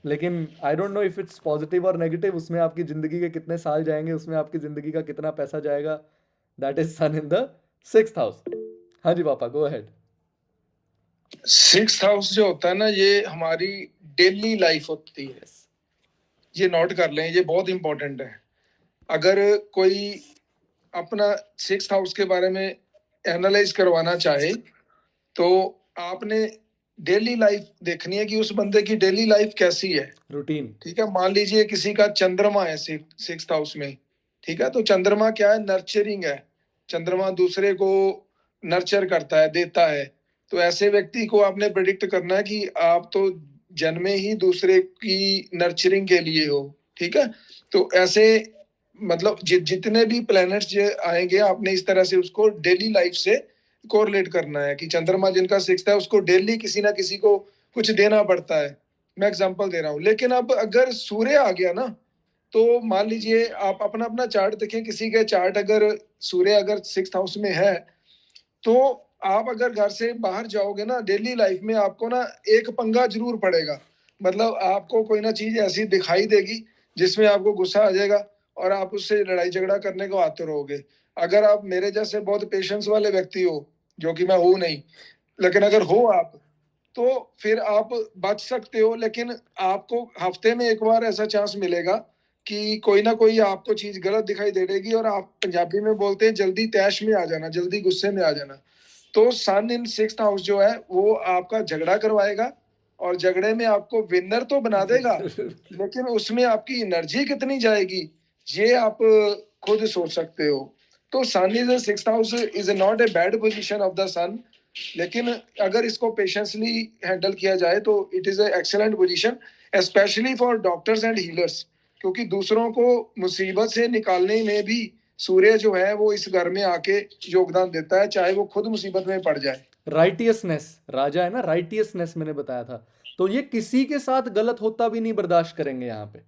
लेकिन I don't know if it's positive और नेगेटिव, उसमें आपकी जिंदगी के कितने साल जाएंगे, उसमें आपकी जिंदगी का कितना पैसा जाएगा। That is sun in the 6th house. हाँ जी पापा, गो अहेड। 6th हाउस जो होता है ना, ये हमारी डेली लाइफ होती है। ये नोट कर लें, ये बहुत इंपॉर्टेंट है। अगर कोई अपना 6th हाउस के बारे में एनालाइज करवाना चाहे तो आपने डेली लाइफ देखनी है कि उस बंदे की डेली लाइफ कैसी है, रूटीन। ठीक है। मान लीजिए किसी का चंद्रमा है 6th हाउस में, ठीक है। तो चंद्रमा क्या है? नर्चरिंग है। चंद्रमा दूसरे को नर्चर करता है, देता है। तो ऐसे व्यक्ति को आपने प्रेडिक्ट करना है कि आप तो जन्मे ही दूसरे की नर्चरिंग के लिए हो, ठीक है। तो ऐसे मतलब जितने भी प्लैनेट्स आएंगे आपने इस तरह से उसको डेली लाइफ से कोरिलेट करना है कि चंद्रमा जिनका 6th है उसको डेली किसी ना किसी को कुछ देना पड़ता है। मैं एग्जांपल दे रहा हूँ। लेकिन अब अगर सूर्य आ गया ना, तो मान लीजिए आप अपना अपना चार्ट देखें, किसी के चार्ट अगर सूर्य अगर 6th हाउस में है, तो आप अगर घर से बाहर जाओगे ना डेली लाइफ में, आपको ना एक पंगा जरूर पड़ेगा। मतलब आपको कोई ना चीज ऐसी दिखाई देगी जिसमें आपको गुस्सा आ जाएगा और आप उससे लड़ाई झगड़ा करने को आते रहोगे। अगर आप मेरे जैसे बहुत पेशेंस वाले व्यक्ति हो, जो कि मैं हूं नहीं, लेकिन अगर हो आप, तो फिर आप बच सकते हो। लेकिन आपको हफ्ते में एक बार ऐसा चांस मिलेगा कि कोई ना कोई आपको चीज गलत दिखाई दे देगी और आप पंजाबी में बोलते हैं जल्दी तैश में आ जाना, जल्दी गुस्से में आ जाना। तो सन इन 6th हाउस जो है वो आपका झगड़ा करवाएगा और झगड़े में आपको विनर तो बना देगा, लेकिन उसमें आपकी एनर्जी कितनी जाएगी ये आप खुद सोच सकते हो। तो sun is 6th house is not a bad position of the sun, लेकिन अगर इसको पेशेंसली हैंडल किया जाए तो it is a excellent position, specially for doctors and healers, क्योंकि दूसरों को मुसीबत से निकालने में भी सूर्य जो है वो इस घर में आके योगदान देता है, चाहे वो खुद मुसीबत में पड़ जाए। राइटियसनेस, राजा है ना, राइटियसनेस मैंने बताया था। तो ये किसी के साथ गलत होता भी नहीं बर्दाश्त करेंगे यहाँ पे।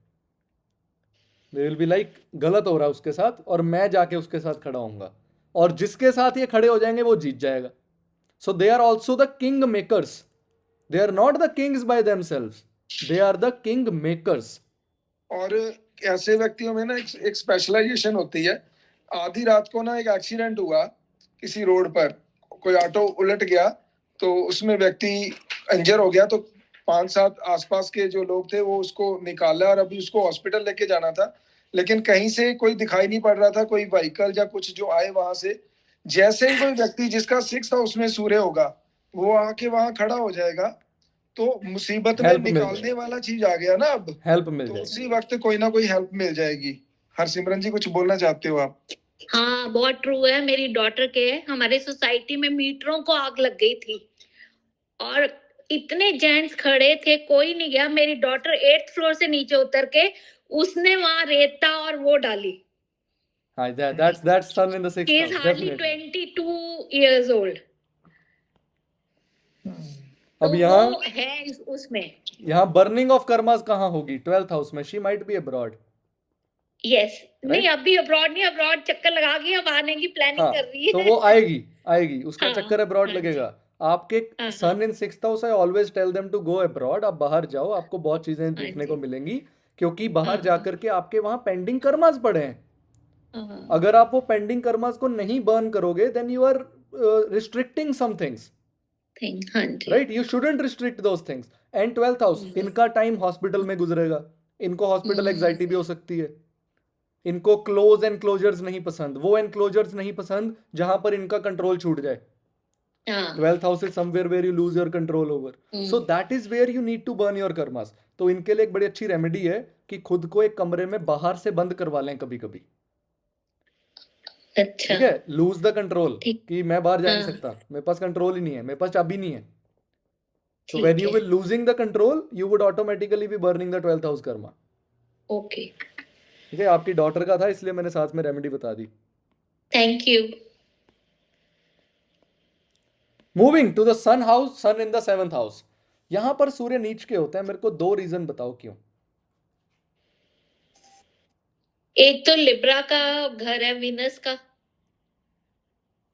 दे विल बी लाइक गलत हो रहा है उसके साथ और मैं जाके उसके साथ खड़ा होऊंगा, और जिसके साथ ये खड़े हो जाएंगे वो जीत जाएगा। So they are also the king makers, they are not the kings by themselves, they are the king makers. और ऐसे व्यक्तियों में ना एक स्पेशलाइजेशन होती है। आधी रात को ना एक एक्सीडेंट हुआ किसी रोड पर, कोई ऑटो उलट गया तो उसमें व्यक्ति इंजर हो गया, तो 5-7 आसपास के जो लोग थे वो उसको निकाला और अभी उसको हॉस्पिटल लेके जाना था, लेकिन कहीं से कोई दिखाई नहीं पड़ रहा था, कोई व्हीकल या कुछ जो आए वहां से। जैसे ही कोई व्यक्ति जिसका 6th हाउस में सूर्य होगा वो आके वहां खड़ा हो जाएगा, तो मुसीबत में हेल्प मिल निकालने जाएगी, वाला चीज आ गया ना अब, हेल्प मिल तो जाएगी। उसी वक्त कोई ना कोई हेल्प मिल जाएगी। हरसिमरन जी कुछ बोलना चाहते हो आप? हाँ, बहुत ट्रू है। मेरी डॉटर के हमारे सोसाइटी में मीटरों को आग लग गई थी और इतने जेंट्स खड़े थे, कोई नहीं गया। मेरी डॉटर 8th फ्लोर से नीचे उतर के उसने वहां रेता और वो डाली। हाँ, that's sun in the 6th She is house, hardly definitely। 22 years old. अब तो यहाँ वो है उसमें। यहाँ बर्निंग ऑफ कर्मास कहाँ होगी? 12th हाउस में। She might be abroad. Yes, नहीं Right? अभी अब्रॉड नहीं, अब्रॉड चक्कर लगा के अब आने की प्लानिंग हाँ, कर रही तो है। वो आएगी आएगी, उसका हाँ, चक्कर अब्रॉड हाँ जी। लगेगा। आपके हाँ, sun in 6th house, I always tell them to go abroad. आप बाहर जाओ, आपको बहुत चीजें हाँ देखने जी। को मिलेंगी, क्योंकि बाहर हाँ, जाकर के आपके वहां पेंडिंग कर्मास पड़े हैं। हाँ, अगर आप वो पेंडिंग कर्मास को नहीं बर्न करोगे, then you are restricting some things, thing, हाँ जी। Right? You shouldn't restrict those things. And 12th house, इनका टाइम हॉस्पिटल में गुजरेगा, इनको हॉस्पिटल एंजाइटी भी हो सकती है। इनको क्लोज एनक्लोजर्स नहीं पसंद, वो एनक्लोजर्स नहीं पसंद जहां पर इनका कंट्रोल छूट जाए। हाँ, 12th house is somewhere where you lose your control over. So that is where you need to burn your karmas. तो इनके लिए एक बड़ी अच्छी रेमेडी है कि खुद को एक कमरे में बाहर से बंद करवा लें कभी कभी। अच्छा, ठीक है, लूज द कंट्रोल, ठीक। कि मैं बाहर जा नहीं हाँ, सकता, मेरे पास कंट्रोल ही नहीं है, मेरे पास चाबी नहीं है। So ठीक when you है, will losing the control, you would automatically be burning the 12th house karma. Okay, ठीक है, आपकी डॉटर का था इसलिए मैंने साथ में रेमेडी बता दी। Thank you. Moving to the sun house, sun in the 7th house. यहां पर सूर्य नीच के होते हैं, मेरे को 2 रीजन बताओ क्यों। एक तो लिब्रा का घर है, विनस का।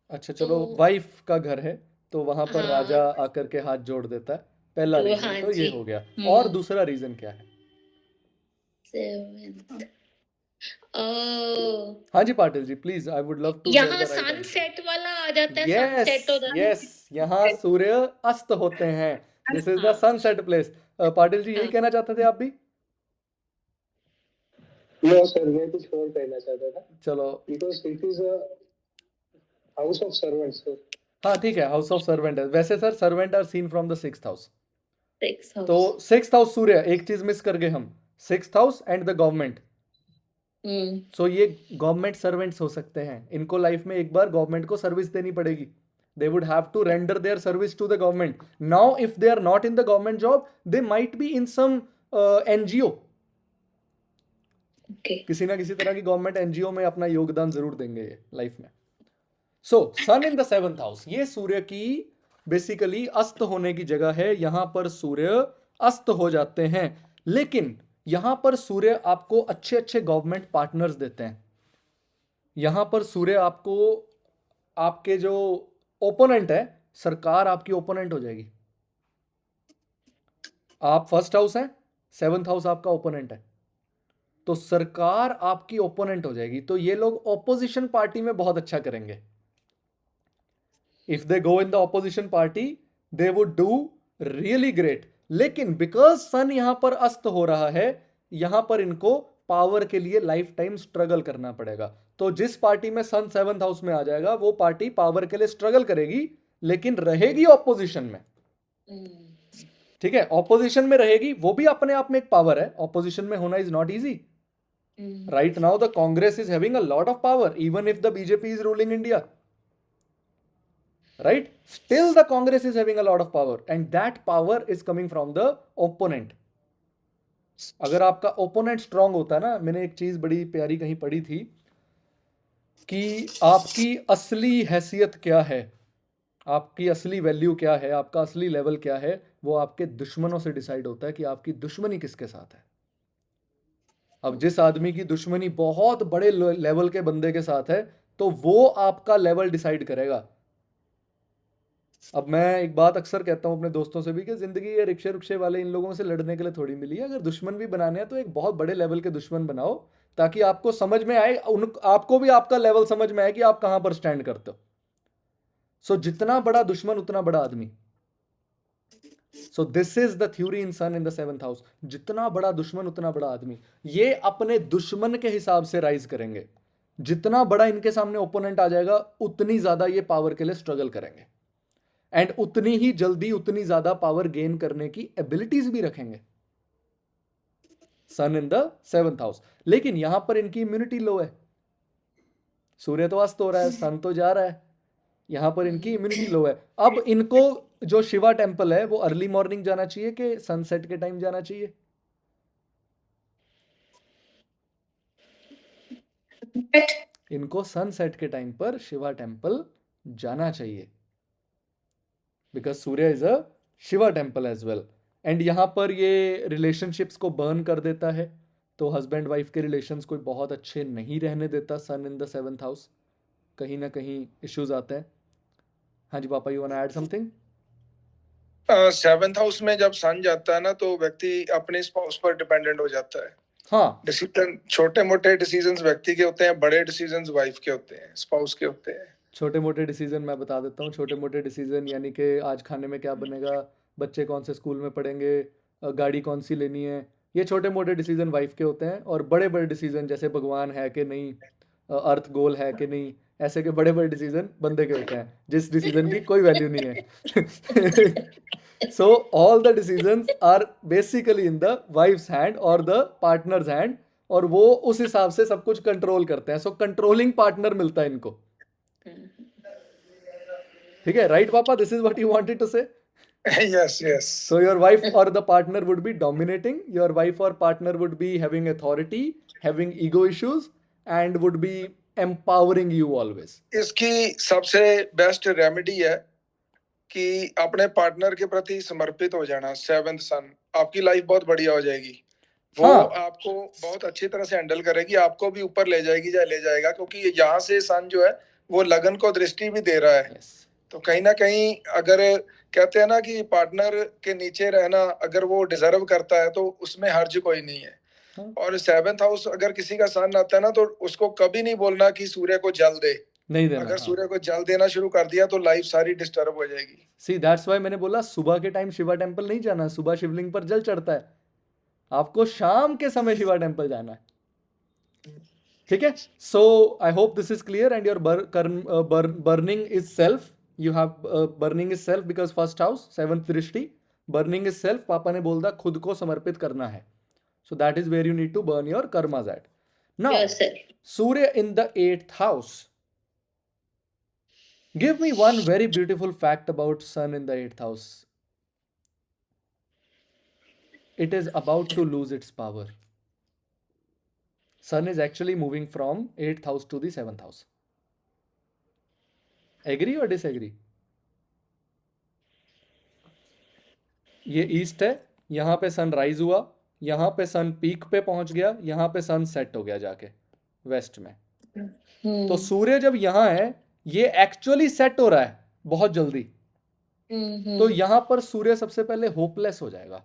अच्छा चलो, तो वाइफ का घर है तो वहां पर हाँ, राजा आकर के हाथ जोड़ देता है, पहला तो रीजन हाँ तो ये जी। हो गया। और दूसरा रीजन क्या है? 7th, हाँ जी Patil ji, please, I would love to यहाँ सनसेट वाला आ जाता है। सनसेट होता है। यस, यहाँ सूर्य अस्त होते हैं। This is the sunset place. Patil ji, यही हाँ। कहना चाहते थे आप भी? नो सर, मैं कुछ और कहना चाहता था। चलो, because it is a house of servants sir. हाँ ठीक है, हाउस ऑफ सर्वेंट है। वैसे sir, servant are seen from the 6th house. 6th house। तो 6th हाउस सूर्य, एक चीज मिस कर गए हम, 6th house and the government. So ये गवर्नमेंट सर्वेंट्स हो सकते हैं, इनको लाइफ में एक बार गवर्नमेंट को सर्विस देनी पड़ेगी। They would have to render their service to the government. Now if they are not in the government job, they might be in some NGO. Okay. किसी ना किसी तरह की गवर्नमेंट एनजीओ में अपना योगदान जरूर देंगे ये लाइफ में. सो sun in the 7th house, ये सूर्य की बेसिकली अस्त होने की जगह है. यहां पर सूर्य अस्त हो जाते हैं, लेकिन यहां पर सूर्य आपको अच्छे अच्छे गवर्नमेंट पार्टनर्स देते हैं. यहां पर सूर्य आपको, आपके जो ओपोनेंट है, सरकार आपकी ओपोनेंट हो जाएगी. आप फर्स्ट हाउस हैं, 7th हाउस आपका ओपोनेंट है, तो सरकार आपकी ओपोनेंट हो जाएगी. तो ये लोग ऑपोजिशन पार्टी में बहुत अच्छा करेंगे. If they go in the opposition party they would do really great. लेकिन बिकॉज सन यहां पर अस्त हो रहा है, यहां पर इनको पावर के लिए लाइफ टाइम स्ट्रगल करना पड़ेगा. तो जिस पार्टी में सन 7th हाउस में आ जाएगा, वो पार्टी पावर के लिए स्ट्रगल करेगी, लेकिन रहेगी ऑपोजिशन में. ठीक है, ऑपोजिशन में रहेगी, वो भी अपने आप में एक पावर है. ऑपोजिशन में होना is not easy. Right now the Congress is having a lot of power, even if the BJP is ruling India. Right? Still the Congress is having a lot of power, and that power is coming from the opponent. अगर आपका ओपोनेंट स्ट्रांग होता है ना, मैंने एक चीज बड़ी प्यारी कहीं पढ़ी थी कि आपकी असली हैसियत क्या है, आपकी असली वैल्यू क्या है, आपका असली लेवल क्या है, वो आपके दुश्मनों से डिसाइड होता है कि आपकी दुश्मनी किसके साथ है. अब जिस आदमी की दुश्मनी बहुत बड़े लेवल के बंदे के साथ है, तो वो आपका लेवल डिसाइड करेगा. अब मैं एक बात अक्सर कहता हूं अपने दोस्तों से भी कि जिंदगी ये रिक्शे रुक्शे वाले इन लोगों से लड़ने के लिए थोड़ी मिली है. अगर दुश्मन भी बनाने हैं तो एक बहुत बड़े लेवल के दुश्मन बनाओ, ताकि आपको समझ में आए, आपको भी आपका लेवल समझ में आए कि आप कहां पर स्टैंड करते हो. सो जितना बड़ा दुश्मन उतना बड़ा आदमी. So this is the theory in Sun in the 7th house. जितना बड़ा दुश्मन उतना बड़ा आदमी. ये अपने दुश्मन के हिसाब से राइज करेंगे. जितना बड़ा इनके सामने ओपोनेंट आ जाएगा, उतनी ज्यादा ये पावर के लिए स्ट्रगल करेंगे, एंड उतनी ही जल्दी उतनी ज्यादा पावर गेन करने की एबिलिटीज भी रखेंगे. सन इन द 7th हाउस. लेकिन यहां पर इनकी इम्यूनिटी लो है. सूर्य तो अस्त हो रहा है, सन तो जा रहा है, यहां पर इनकी इम्यूनिटी लो है. अब इनको जो शिवा टेम्पल है वो अर्ली मॉर्निंग जाना चाहिए कि सनसेट के टाइम जाना चाहिए? इनको सनसेट के टाइम पर शिवा टेम्पल जाना चाहिए, because Surya is a Shiva temple as well. And यहां पर ये रिलेशनशिप्स को बर्न कर देता है, तो हस्बैंड वाइफ के रिलेशंस कोई बहुत अच्छे नहीं रहने देता. सन इन द 7th हाउस, कहीं ना कहीं इश्यूज आते हैं. हाँ जी पापा, you want to add something? 7th house में जब सन जाता है ना, तो व्यक्ति अपने स्पाउस पर डिपेंडेंट हो जाता है. हाँ, डिसीजन, छोटे मोटे डिसीजंस व्यक्ति के होते हैं, बड़े डिसीजंस वाइफ के होते हैं, स्पाउस के होते हैं. छोटे मोटे डिसीजन मैं बता देता हूँ. छोटे मोटे डिसीजन यानी कि आज खाने में क्या बनेगा, बच्चे कौन से स्कूल में पढ़ेंगे, गाड़ी कौन सी लेनी है, ये छोटे मोटे डिसीजन वाइफ के होते हैं. और बड़े बड़े डिसीजन जैसे भगवान है कि नहीं, अर्थ गोल है कि नहीं, ऐसे के बड़े बड़े डिसीजन बंदे के होते हैं, जिस डिसीजन की कोई वैल्यू नहीं है. So all the decisions are basically in the wife's hand or the partner's hand, और वो उस हिसाब से सब कुछ कंट्रोल करते हैं. सो कंट्रोलिंग पार्टनर मिलता है इनको. ठीक है, राइट पापा? This is what you wanted to say. Yes, yes. So your wife or the partner would be dominating, your wife or partner would be having authority, having ego issues, and would be empowering you always. इसकी सबसे बेस्ट रेमेडी है कि अपने पार्टनर के प्रति समर्पित हो जाना. 7th सन, आपकी लाइफ बहुत बढ़िया हो जाएगी. वो हाँ. आपको बहुत अच्छी तरह से हैंडल करेगी, आपको भी ऊपर ले जाएगी या ले जाएगा, क्योंकि यहाँ से सन जो है वो लगन को दृष्टि भी दे रहा है. Yes. तो कहीं ना कहीं अगर कहते हैं ना कि पार्टनर के नीचे रहना अगर वो डिजर्व करता है, तो उसमें हर्ज कोई नहीं है. हाँ. और 7th हाउस अगर किसी का सन आता है ना, तो उसको कभी नहीं बोलना कि सूर्य को जल दे. नहीं देना. अगर हाँ. सूर्य को जल देना शुरू कर दिया तो लाइफ सारी डिस्टर्ब हो जाएगी. सी दैट्स व्हाई मैंने बोला सुबह के टाइम शिवा टेम्पल नहीं जाना. सुबह शिवलिंग पर जल चढ़ता है, आपको शाम के समय शिवा टेम्पल जाना है. ठीक है. So I hope this is clear. And your burning is self. You have burning is self because first house 7th दृष्टि, बर्निंग इज सेल्फ. पापा ने बोल दिया खुद को समर्पित करना है. So that is where you need to burn your karmas at. Now Yes, sir. Surya in the 8th house. Give me one very beautiful fact about Sun in the 8th house. It is about to lose its power. Sun is actually moving from 8th house to the 7th house. Agree or disagree? ये ईस्ट है, यहाँ पे सन राइज हुआ, यहाँ पे सन पीक पे पहुंच गया, यहाँ पे सन सेट हो गया जाके वेस्ट में। तो सूर्य जब यहाँ है, ये एक्चुअली सेट हो रहा है बहुत जल्दी, तो यहाँ पर सूर्य सबसे पहले होपलेस हो जाएगा।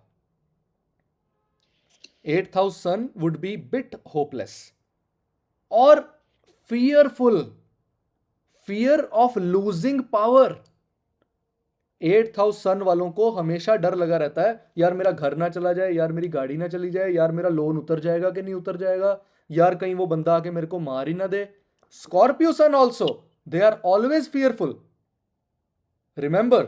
8th house sun would be bit hopeless और fearful, fear of losing power। 8th house sun वालों को हमेशा डर लगा रहता है, यार मेरा घर ना चला जाए, यार मेरी गाड़ी ना चली जाए, यार मेरा लोन उतर जाएगा कि नहीं उतर जाएगा, यार कहीं वो बंदा आके मेरे को मार ही ना दे। Scorpio sun also, they are always fearful. Remember,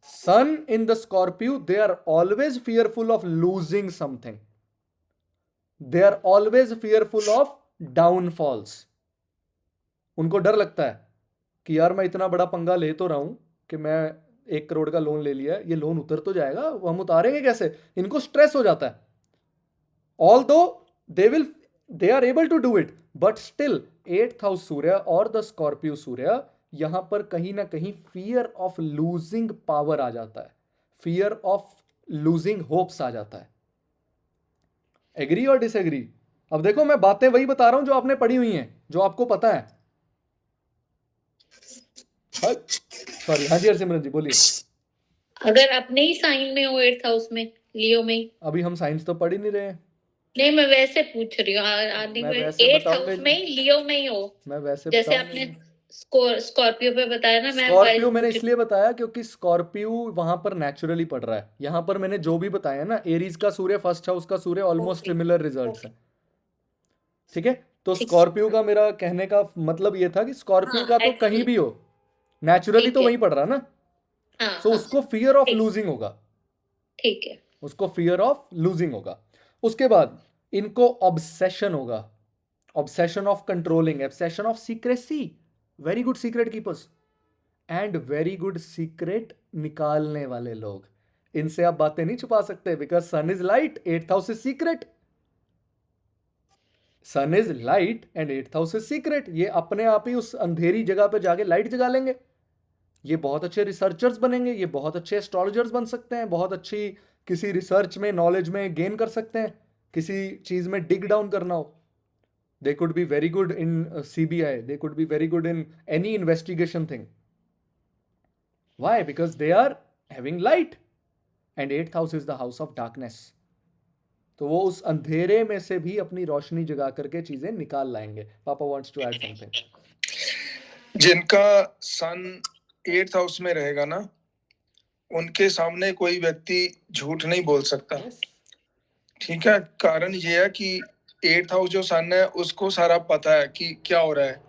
sun in the Scorpio, they are always fearful of losing something. They are always fearful of downfalls. उनको डर लगता है कि यार मैं इतना बड़ा पंगा ले तो रहा हूं कि मैं 1 करोड़ का लोन ले लिया, ये लोन उतर तो जाएगा, वो हम उतारेंगे कैसे? इनको स्ट्रेस हो जाता है। Although they are able to do it, but still 8th house सूर्य और द स्कॉर्पियो सूर्य यहां पर कहीं ना कहीं फियर ऑफ लूजिंग पावर आ जाता है, फियर ऑफ लूजिंग होप्स आ जाता है। एग्री और डिसएग्री? अब देखो मैं बातें वही बता रहा हूं जो आपने पढ़ी हुई हैं, जो आपको पता है। सॉरी, हाँ जी हरसिमरन जी बोलिए। अगर अपने ही साइन में हो 8th हाउस में, लियो में ही। अभी हम साइंस तो पढ़ ही नहीं रहे हैं। नहीं, मैं वैसे पूछ रही हूँ, आदि मैं में वैसे 8th बताऊंगा हाउस में ही, लियो में ही हो, मैं वैसे जैसे बताऊंगा आपने नहीं। स्कॉर्पियो पे बताया ना। मैं स्कॉर्पियो मैंने इसलिए बताया क्योंकि स्कॉर्पियो वहां पर नेचुरली पड़ रहा है। यहां पर मैंने जो भी बताया ना, एरीज का सूर्य, फर्स्ट हाउस का सूर्य, ऑलमोस्ट Okay. सिमिलर रिजल्ट्स हैं। ठीक है, तो ठीक। स्कॉर्पियो का मेरा कहने का मतलब ये था कि स्कॉर्पियो हाँ, का तो actually. कहीं भी हो, नेचुरली ठीक तो है। वहीं पड़ रहा ना, हाँ, तो हाँ, उसको फियर ऑफ ठीक। लूजिंग होगा, ठीक है। उसको फियर ऑफ लूजिंग होगा। उसके बाद इनको ऑब्सेशन होगा, obsession of controlling, obsession of secrecy, very good secret keepers and very good secret निकालने वाले लोग। इनसे आप बातें नहीं छुपा सकते, because sun is light, 8th house is secret. Sun is light and 8th house is secret. ये अपने आप ही उस अंधेरी जगह पे जाके लाइट जगा लेंगे। ये बहुत अच्छे रिसर्चर्स बनेंगे, ये बहुत अच्छे एस्ट्रोलॉजर्स बन सकते हैं, बहुत अच्छी किसी रिसर्च में, नॉलेज में गेन कर सकते हैं, किसी चीज में डिग डाउन करना हो। दे could be very good in CBI, they could be very good in any investigation thing. Why? Because they are having light and 8th house is the house of darkness. तो वो उस अंधेरे में से भी अपनी रोशनी जगा करके चीजें निकाल लाएंगे। पापा wants to add something. जिनका सन 8th हाउस में रहेगा ना, उनके सामने कोई व्यक्ति झूठ नहीं बोल सकता। Yes. ठीक है, कारण ये है कि 8th हाउस जो सन है उसको सारा पता है कि क्या हो रहा है।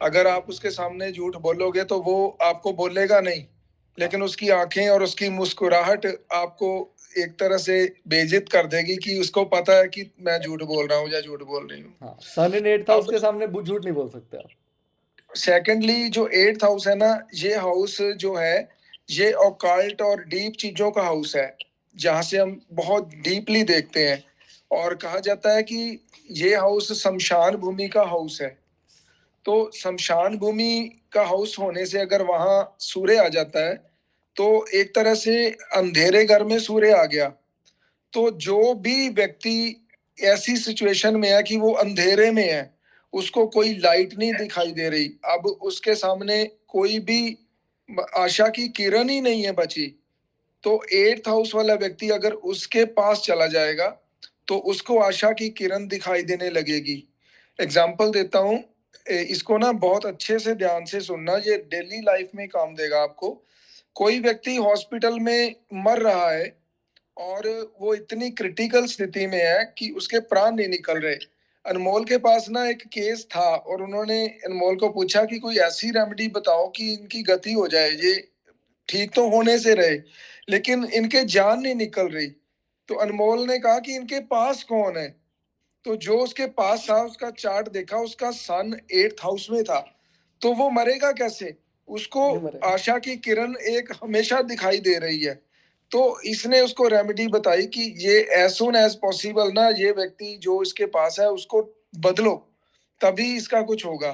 अगर आप उसके सामने झूठ बोलोगे तो वो आपको बोलेगा नहीं, लेकिन उसकी आंखें और उसकी मुस्कुराहट आपको एक तरह से बेइज्जत कर देगी कि उसको पता है कि मैं झूठ बोल रहा हूँ या झूठ बोल रही हूँ। हाँ, सन इन 8th हाउस के सामने झूठ नहीं बोल सकते आप। सेकेंडली जो 8th हाउस है ना, ये हाउस जो है ये ऑकल्ट और डीप चीजों का हाउस है, जहाँ से हम बहुत डीपली देखते हैं। और कहा जाता है कि ये हाउस शमशान भूमि का हाउस है। तो शमशान भूमि का हाउस होने से अगर वहां सूर्य आ जाता है तो एक तरह से अंधेरे घर में सूर्य आ गया। तो जो भी व्यक्ति ऐसी सिचुएशन में है कि वो अंधेरे में है, उसको कोई लाइट नहीं दिखाई दे रही, अब उसके सामने कोई भी आशा की किरण ही नहीं है बची, तो 8th हाउस वाला व्यक्ति अगर उसके पास चला जाएगा तो उसको आशा की किरण दिखाई देने लगेगी। एग्जाम्पल देता हूँ, इसको ना बहुत अच्छे से ध्यान से सुनना, ये डेली लाइफ में काम देगा आपको। कोई व्यक्ति हॉस्पिटल में मर रहा है और वो इतनी क्रिटिकल स्थिति में है कि उसके प्राण नहीं निकल रहे। अनमोल के पास ना एक केस था और उन्होंने अनमोल को पूछा कि कोई ऐसी रेमेडी बताओ कि इनकी गति हो जाए, ये ठीक तो होने से रहे लेकिन इनके जान नहीं निकल रही। तो अनमोल ने कहा कि इनके पास कौन है, तो जो उसके पास था उसका चार्ट देखा, उसका सन 8th हाउस में था, तो वो मरेगा कैसे? उसको आशा की किरण एक हमेशा दिखाई दे रही है। तो इसने उसको रेमेडी बताई कि ये एज सुन एज पॉसिबल ना ये व्यक्ति जो इसके पास है उसको बदलो, तभी इसका कुछ होगा।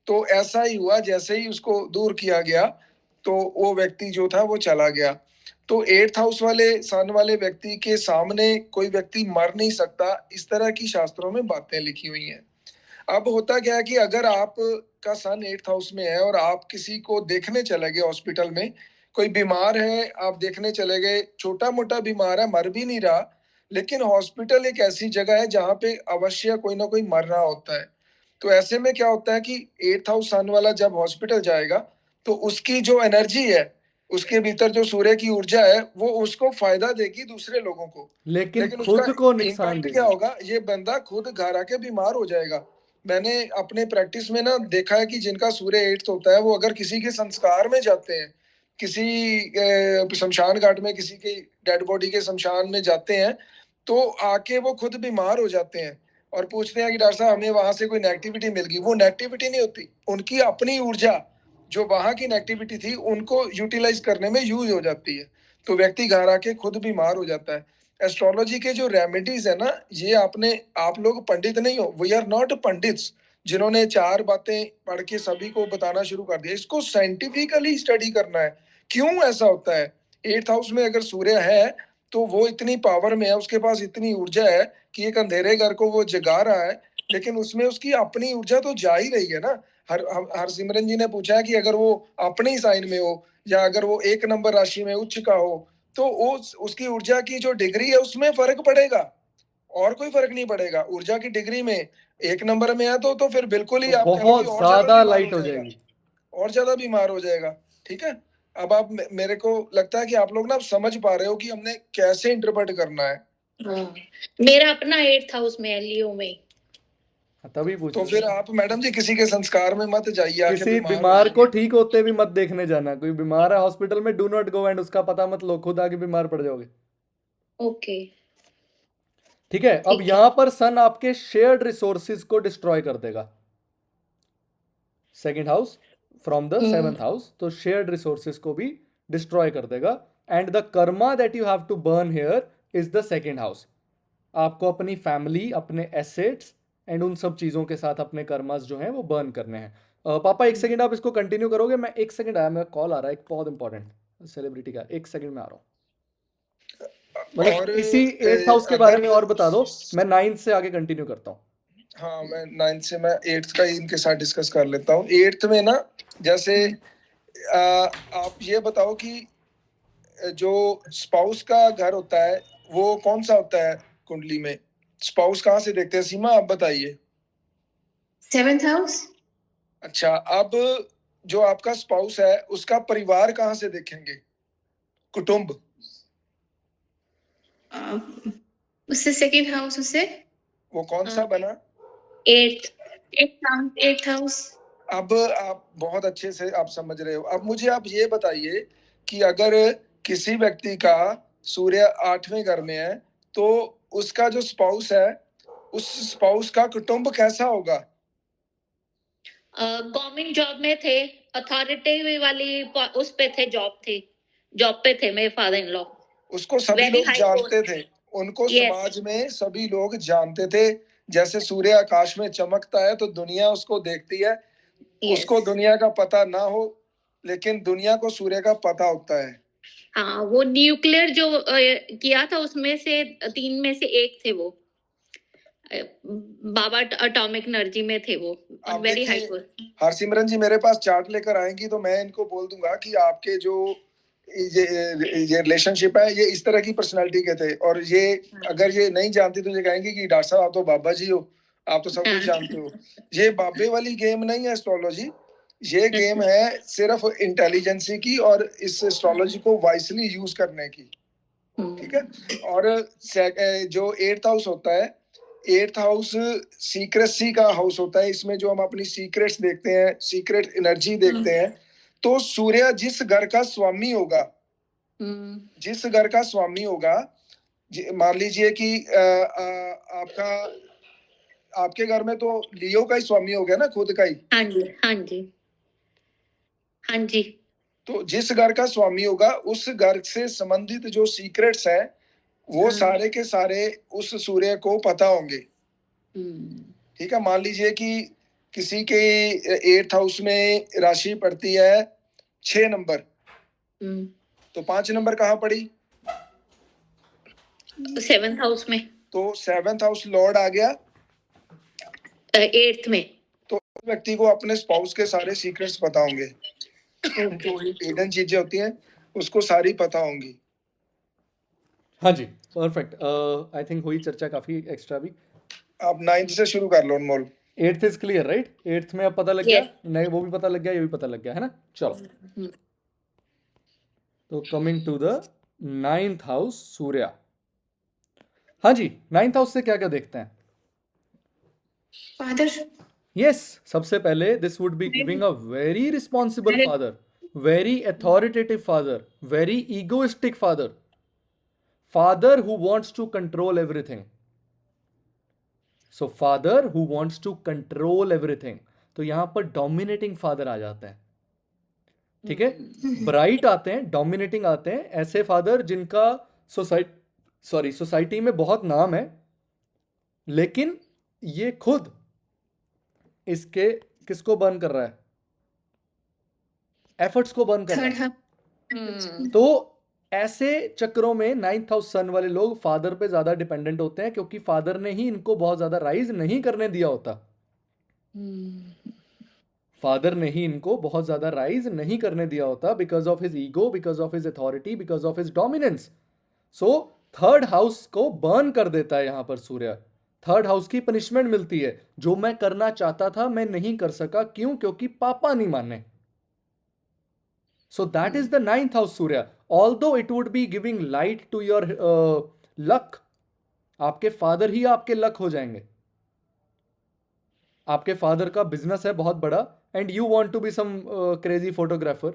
तो ऐसा ही हुआ, जैसे ही उसको दूर किया गया तो वो व्यक्ति जो था वो चला गया। तो 8th हाउस वाले सन वाले व्यक्ति के सामने कोई व्यक्ति मर नहीं सकता, इस तरह की शास्त्रों में बातें लिखी हुई हैं। अब होता क्या है कि अगर आप का सन 8th हाउस में है और आप किसी को देखने चले गए हॉस्पिटल में, कोई बीमार है, आप देखने चले गए, छोटा मोटा बीमार है, मर भी नहीं रहा, लेकिन हॉस्पिटल एक ऐसी जगह है जहाँ पे अवश्य कोई ना कोई मर रहा होता है। तो ऐसे में क्या होता है कि 8th हाउस सन वाला जब हॉस्पिटल जाएगा तो उसकी जो एनर्जी है, उसके भीतर जो सूर्य की ऊर्जा है, वो उसको फायदा देगी दूसरे लोगों को। लेकिन लेकिन खुद उसका को नुकसान इम्पैक्ट देगी। क्या होगा, ये बंदा खुद घर आके बीमार हो जाएगा। मैंने अपने प्रैक्टिस में ना देखा है कि जिनका सूर्य 8th होता है वो अगर किसी के संस्कार में जाते हैं, किसी शमशान घाट में किसी की डेड बॉडी के शमशान में जाते हैं, तो आके वो खुद बीमार हो जाते हैं और पूछते हैं कि डॉक्टर साहब हमें वहां से कोई नेगेटिविटी मिल गई। वो नेगेटिविटी नहीं होती, उनकी अपनी ऊर्जा जो वहां की नेगेटिविटी थी उनको यूटिलाइज करने में यूज हो जाती है, तो व्यक्ति घर आके खुद बीमार हो जाता है। एस्ट्रोलॉजी के जो रेमेडीज है ना, ये आप लोग पंडित नहीं हो, वी आर नॉट पंडित्स जिन्होंने 4 बातें पढ़ के सभी को बताना शुरू कर दिया। इसको साइंटिफिकली स्टडी करना है, क्यों ऐसा होता है। 8th हाउस में अगर सूर्य है तो वो इतनी पावर में है, उसके पास इतनी ऊर्जा है कि एक अंधेरे घर को वो जगा रहा है, लेकिन उसमें उसकी अपनी ऊर्जा तो जा ही रही है ना। हरसिमरन जी ने पूछा है कि अगर वो अपने ही साइन में हो या अगर वो 1 नंबर राशि में उच्च का हो, तो उसकी ऊर्जा की जो डिग्री है उसमें फर्क पड़ेगा, और कोई फर्क नहीं पड़ेगा। ऊर्जा की डिग्री में 1 नंबर में है तो फिर बिल्कुल ही तो आप कहोगे बहुत और ज्यादा ज्यादा बीमार लाइट हो हो जाएगा, जाएगी। और ज्यादा बीमार हो जाएगा। ठीक है, अब आप मेरे को लगता है कि आप लोग ना समझ पा रहे हो कि हमने कैसे इंटरप्रेट करना है। हाँ, मेरा अपना 8th हाउस में है, लियो में। तभी पूछ तो रहा फिर हूँ। आप मैडम जी किसी के संस्कार में मत जाइए, आके किसी बीमार हो बीमार को जाएंगे। ठीक होते भी मत देखने जाना। कोई बीमार है हॉस्पिटल में, डू नॉट गो एंड उसका पता मत लो, खुद आके बीमार पड़ जाओगे। ओके। ठीक है, अब ठीक है। यहां पर सन आपके शेयर्ड रिसोर्सेज को डिस्ट्रॉय कर देगा। Second house from the 7th house, तो शेयर्ड रिसोर्सेज को भी डिस्ट्रॉय कर देगा। And the karma that you have to burn here is the second house. आपको अपनी फैमिली, अपने एसेट्स एंड उन सब चीजों के साथ अपने कर्मास जो हैं वो बर्न करने हैं। पापा 1 सेकंड आप इसको कंटिन्यू करोगे? मैं 1 सेकंड आया, मेरा कॉल आ रहा है एक बहुत इंपॉर्टेंट सेलिब्रिटी का। 1 सेकंड में आ रहा हूँ। मतलब और इसी 8th हाउस के बारे में अगर और बता दो, मैं 9th से आगे कंटिन्यू करता हूँ। हाँ, मैं 9th से मैं 8th का ही इनके साथ डिस्कस कर लेता हूँ। 8th में ना, जैसे आप ये बताओ कि जो स्पाउस का घर होता है वो कौन सा होता है कुंडली में? स्पाउस कहाँ से देखते हैं सीमा, आप बताइए। 7th house. अच्छा, अब जो आपका स्पाउस है उसका परिवार कहाँ से देखेंगे, कुटुंब? उससे सेकंड हाउस, उससे वो कौन सा बना? 8th। 8th house. अब आप बहुत अच्छे से आप समझ रहे हो। अब मुझे आप ये बताइए कि अगर किसी व्यक्ति का सूर्य 8वें घर में है तो उसका जो स्पाउस है, उस स्पाउस का कुटुंब कैसा होगा? गवर्नमेंट जॉब में थे, अथॉरिटी वाली उस पे थे, जॉब पे थे मेरे फादर इन लॉ। उसको सभी Very लोग high जानते post. थे, उनको Yes. समाज में सभी लोग जानते थे। जैसे सूर्य आकाश में चमकता है तो दुनिया उसको देखती है। Yes. उसको दुनिया का पता ना हो, लेकिन दुनिया को सूर्य का पता होता है। हाँ, वो न्यूक्लियर जो किया था उसमें से 3 में से 1 थे वो। बाबा एटॉमिक एनर्जी में थे वो, आप वेरी हाई देखिए, पोस्ट। हरसिमरन जी मेरे पास चार्ट लेकर आएंगी तो मैं इनको बोल दूंगा कि आपके जो ये रिलेशनशिप है ये इस तरह की पर्सनालिटी के थे। और ये अगर ये नहीं जानती तो ये कहेंगे कि डॉक्टर साहब आप तो बाबा जी हो, आप तो सब कुछ जानते हो। ये बाबे वाली गेम नहीं है एस्ट्रोलॉजी, ये गेम है सिर्फ इंटेलिजेंसी की और इस एस्ट्रोलॉजी को वाइसली यूज करने की। ठीक है, और जो 8th हाउस होता है, 8th हाउस सीक्रेसी का हाउस होता है। इसमें जो हम अपनी सीक्रेट्स देखते हैं, सीक्रेट एनर्जी देखते हैं, तो सूर्य जिस घर का स्वामी होगा, जिस घर का स्वामी होगा, मान लीजिए कि आपके घर में तो लियो का ही स्वामी हो गया ना, खुद का ही। हाँ जी, हाँ जी। हाँ जी। तो जिस घर का स्वामी होगा उस घर से संबंधित जो सीक्रेट्स है वो हाँ। सारे के सारे उस सूर्य को पता होंगे। हम्म, ठीक है, मान लीजिए कि किसी के 8th हाउस में राशि पड़ती है 6 नंबर, हम्म, तो 5 नंबर कहाँ पड़ी? 7th हाउस में, तो 7th हाउस लॉर्ड आ गया, 8th में। तो उस व्यक्ति को अपने स्पाउस के सारे सीक्रेट्स पता होंगे। ओके। जो हिडन चीजें होती हैं उसको सारी पता होंगी। हाँ जी, परफेक्ट। आई थिंक हुई चर्चा काफी एक्स्ट्रा भी। आप 9th से शुरू कर लो अनमोल। 8th is clear, right? 8th में अब पता लग गया, Yes. नहीं वो भी पता लग गया, ये भी पता लग गया, है ना? चलो, हम्म, तो coming to the 9th house Surya. हाँ जी, 9th हाउस से क्या क्या देखते हैं? फादर। यस, सबसे पहले this would be giving a very responsible father, very authoritative father, very egoistic father, father who wants to control everything. So father who wants to control everything, तो यहां पर डोमिनेटिंग फादर आ जाते हैं। ठीक है, ब्राइट आते हैं, डोमिनेटिंग आते हैं, ऐसे फादर जिनका सोसाइटी में बहुत नाम है, लेकिन ये खुद इसके किसको बर्न कर रहा है? एफर्ट्स को बर्न कर रहा थर्ड है। हाउस। तो ऐसे चक्रों में 9th हाउस सन वाले लोग फादर पे ज्यादा डिपेंडेंट होते हैं, क्योंकि फादर ने ही इनको बहुत ज्यादा राइज नहीं करने दिया होता। फादर ने ही इनको बहुत ज्यादा राइज नहीं करने दिया होता, because of his ego, because of his authority, because of his dominance. So 3rd house को बर्न कर देता है यहां पर सूर्य। 3rd हाउस की पनिशमेंट मिलती है, जो मैं करना चाहता था मैं नहीं कर सका। क्यों? क्योंकि पापा नहीं माने। So that is the 9th house Surya. Although it would be giving light to your luck, आपके फादर ही आपके लक हो जाएंगे। आपके फादर का बिजनेस है बहुत बड़ा, and you want to be some crazy photographer,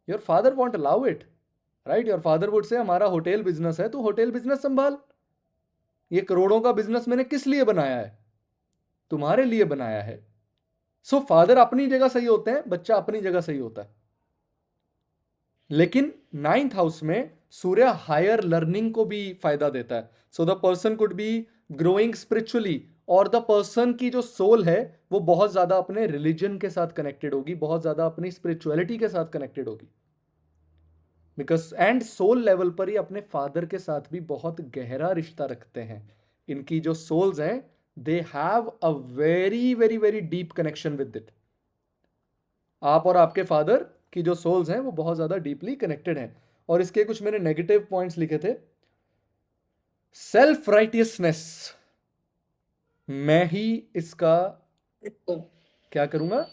your father won't allow it, right? Your father would say हमारा होटल बिजनेस है, तो होटल बिजनेस संभाल। ये करोड़ों का बिजनेस मैंने किस लिए बनाया है? तुम्हारे लिए बनाया है। सो फादर अपनी जगह सही होते हैं, बच्चा अपनी जगह सही होता है। लेकिन 9th हाउस में सूर्य हायर लर्निंग को भी फायदा देता है। So the person could be growing spiritually, और द पर्सन की जो सोल है वो बहुत ज्यादा अपने रिलीजन के साथ कनेक्टेड होगी, बहुत ज्यादा अपनी स्पिरिचुअलिटी के साथ कनेक्टेड होगी। बिकॉज एंड सोल लेवल पर ही अपने फादर के साथ भी बहुत गहरा रिश्ता रखते हैं। इनकी जो सोल्स हैं, they have a very very very deep connection with it. आप और आपके फादर की जो सोल्स हैं वो बहुत ज्यादा डीपली कनेक्टेड हैं। और इसके कुछ मैंने नेगेटिव पॉइंट्स लिखे थे। सेल्फ राइटियसनेस, मैं ही इसका क्या करूंगा?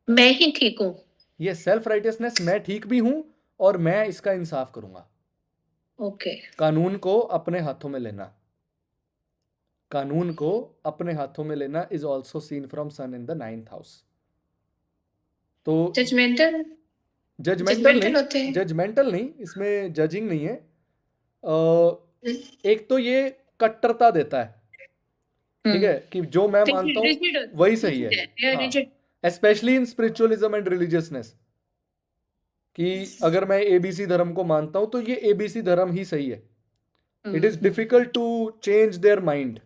मैं ही ठीक हूँ। ये सेल्फ राइटियसनेस, मैं ठीक भी हूं और मैं इसका इंसाफ करूंगा। ओके। कानून को अपने हाथों में लेना, कानून को अपने हाथों में लेना is also seen from sun in the 9th house. तो जजमेंटल जजमेंटल होते हैं। जजमेंटल नहीं, इसमें जजिंग नहीं है। एक तो ये कट्टरता देता है, ठीक है, कि जो मैं मानता हूं वही सही है। Especially in spiritualism and religiousness, कि अगर मैं एबीसी धर्म को मानता हूं तो ये एबीसी धर्म ही सही है। It is difficult to change their mind.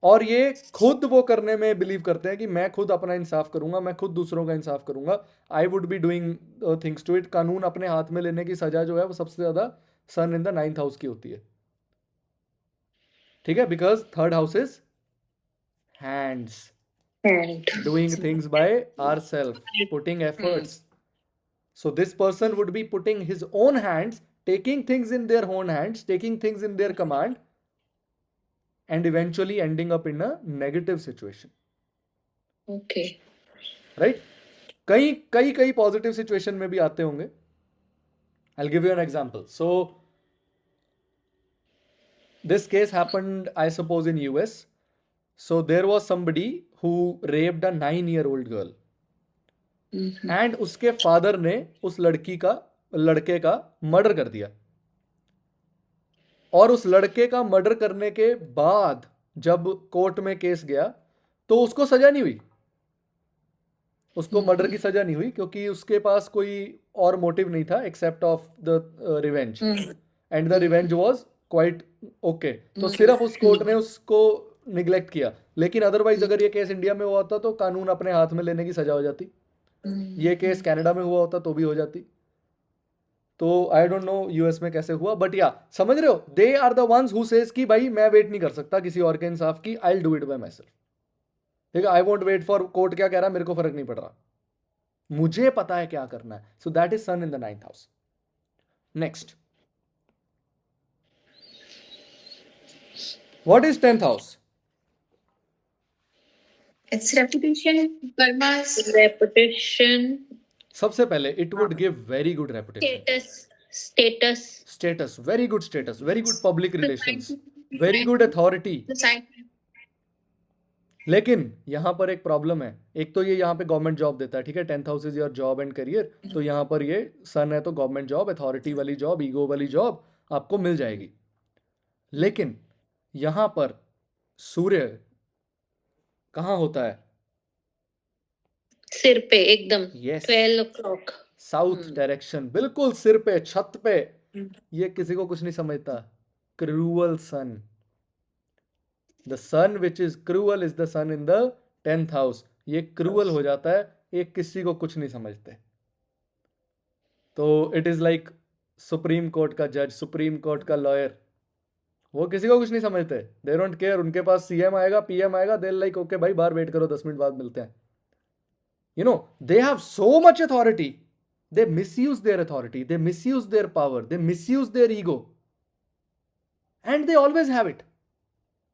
और ये खुद वो करने में बिलीव करते हैं कि मैं खुद अपना इंसाफ करूंगा, मैं खुद दूसरों का इंसाफ करूंगा, I would be doing things to it. कानून अपने हाथ में लेने की सजा जो है वो सबसे ज्यादा सन इन द 9th हाउस की होती है। ठीक है, because 3rd house is hands, doing things by ourselves, putting efforts. So this person would be putting his own hands, taking things in their own hands, taking things in their command, and eventually ending up in a negative situation. Okay. Right? कई पॉजिटिव सिचुएशन में भी आते होंगे। I'll give you an example. So this case happened, I suppose, in US. So there was somebody who raped a 9-year-old girl. And उसके फादर ने उस लड़के का मर्डर कर दिया। और उस लड़के का मर्डर करने के बाद जब कोर्ट में केस गया तो उसको सजा नहीं हुई। उसको मर्डर की सजा नहीं हुई क्योंकि उसके पास कोई और मोटिव नहीं था except of the revenge, and the revenge was quite okay. तो सिर्फ उस कोर्ट ने उसको निग्लेक्ट किया, लेकिन अदरवाइज अगर ये केस इंडिया में हुआ होता तो कानून अपने हाथ में लेने की सजा हो जाती। ये केस कनाडा में हुआ होता तो भी हो जाती। तो आई डोंट नो यूएस में कैसे हुआ, बट या समझ रहे हो, they are the ones who says कि भाई मैं वेट नहीं कर सकता किसी और के इंसाफ की, I will do it by myself. ठीक है, I won't wait for court क्या कह रहा है, मेरे को फर्क नहीं पड़ रहा, मुझे पता है क्या करना है। So that is sun in the 9th house. Next, what is 10th house? It's reputation, karmas, reputation, सबसे पहले it would give very good reputation, status, status, very good status, very good public relations, very good authority. society. लेकिन यहाँ पर एक प्रॉब्लम है। एक तो ये यहाँ पे गवर्नमेंट जॉब देता है, ठीक है, 10th house is your job and career, तो यहाँ पर ये सन है तो गवर्नमेंट जॉब, अथॉरिटी वाली जॉब, ईगो वाली जॉब आपको मिल जाएगी। लेकिन यहाँ पर सूर्य कहाँ होता है? सिर पे एकदम यस, 12 o'clock। साउथ डायरेक्शन, बिल्कुल सिर पे, छत पे। ये किसी को कुछ नहीं समझता। Cruel sun, the sun which is cruel is the sun in the 10th house. ये क्रूअल हो जाता है, ये किसी को कुछ नहीं समझते। तो it is like supreme court का जज, सुप्रीम कोर्ट का लॉयर, वो किसी को कुछ नहीं समझते। दे डोंट केयर, उनके पास सीएम आएगा, पीएम आएगा, दे लाइक ओके भाई बाहर वेट करो, 10 मिनट बाद मिलते हैं। You know, they have so much authority. They misuse their authority. They misuse their power. They misuse their ego. And they always have it.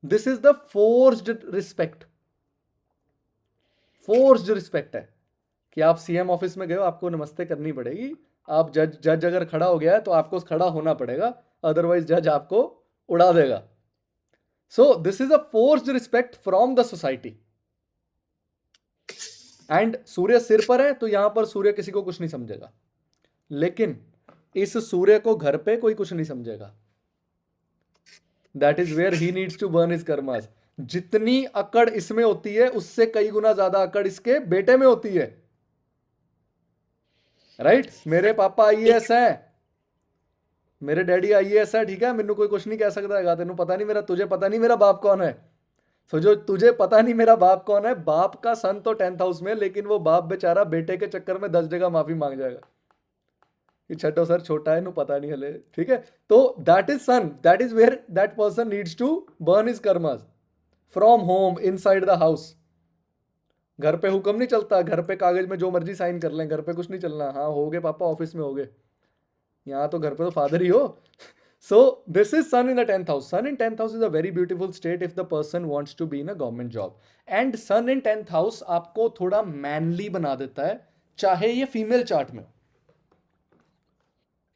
This is the forced respect. Forced respect है कि आप सीएम ऑफिस में गए हो, आपको नमस्ते करनी पड़ेगी। आप जज अगर खड़ा हो गया है तो आपको खड़ा होना पड़ेगा, अदरवाइज जज आपको उड़ा देगा। So this is a forced respect from the society. And सूर्य सिर पर है तो यहां पर सूर्य किसी को कुछ नहीं समझेगा, लेकिन इस सूर्य को घर पे कोई कुछ नहीं समझेगा। That is where he needs to burn his karmas. जितनी अकड़ इसमें होती है उससे कई गुना ज्यादा अकड़ इसके बेटे में होती है। राइट, मेरे पापा आईएएस है, मेरे डैडी आईएएस है, ठीक है, मैनू कोई कुछ नहीं कह सकता है, तेनू पता नहीं मेरा, तुझे पता नहीं मेरा बाप कौन है। तो जो तुझे पता नहीं मेरा बाप कौन है, बाप का सन तो 10th हाउस में, लेकिन वो बाप बेचारा बेटे के चक्कर में 10 जगह माफी मांग जाएगा कि छठो सर छोटा है, नु पता नहीं हले, ठीक है। तो that is sun, that is where that person needs to burn his karmas from home, inside the house. घर पे हुक्म नहीं चलता, घर पे कागज में जो मर्जी साइन कर लें, घर पे कुछ नहीं चलना। हाँ हो गए पापा, ऑफिस में हो गए, यहाँ तो घर पे तो फादर ही हो। So this is sun in the 10th house. Sun in 10th house is a very beautiful state if the person wants to be in a government job. And sun in 10th house आपको थोड़ा manly बना देता है, चाहे ये female chart में हो।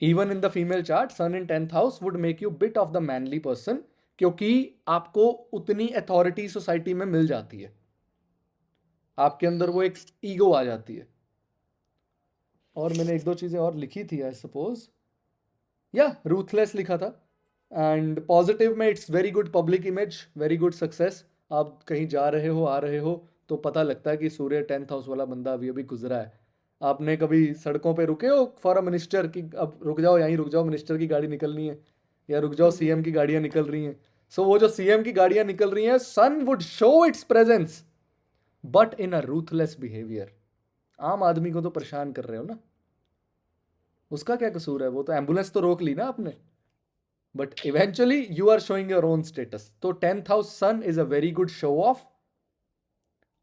Even in the female chart, sun in 10th house would make you bit of the manly person, क्योंकि आपको उतनी authority society में मिल जाती है, आपके अंदर वो एक ईगो आ जाती है। और मैंने एक दो चीजें और लिखी थी, आई सपोज या रूथलेस लिखा था। एंड पॉजिटिव में it's very good public image, very good success. आप कहीं जा रहे हो, आ रहे हो तो पता लगता है कि सूर्य 10th हाउस वाला बंदा अभी अभी गुजरा है। आपने कभी सड़कों पे रुके हो फॉर अ मिनिस्टर की, अब रुक जाओ, यहीं रुक जाओ, मिनिस्टर की गाड़ी निकलनी है, या रुक जाओ सीएम की गाड़ियां निकल रही हैं। सो वो जो सीएम की गाड़ियां निकल रही हैं, sun would show its presence but in a ruthless behaviour. आम आदमी को तो परेशान कर रहे हो ना, उसका क्या कसूर है, वो तो एम्बुलेंस तो रोक ली ना आपने, but eventually you are showing your own status. तो 10th house sun is a very good show off,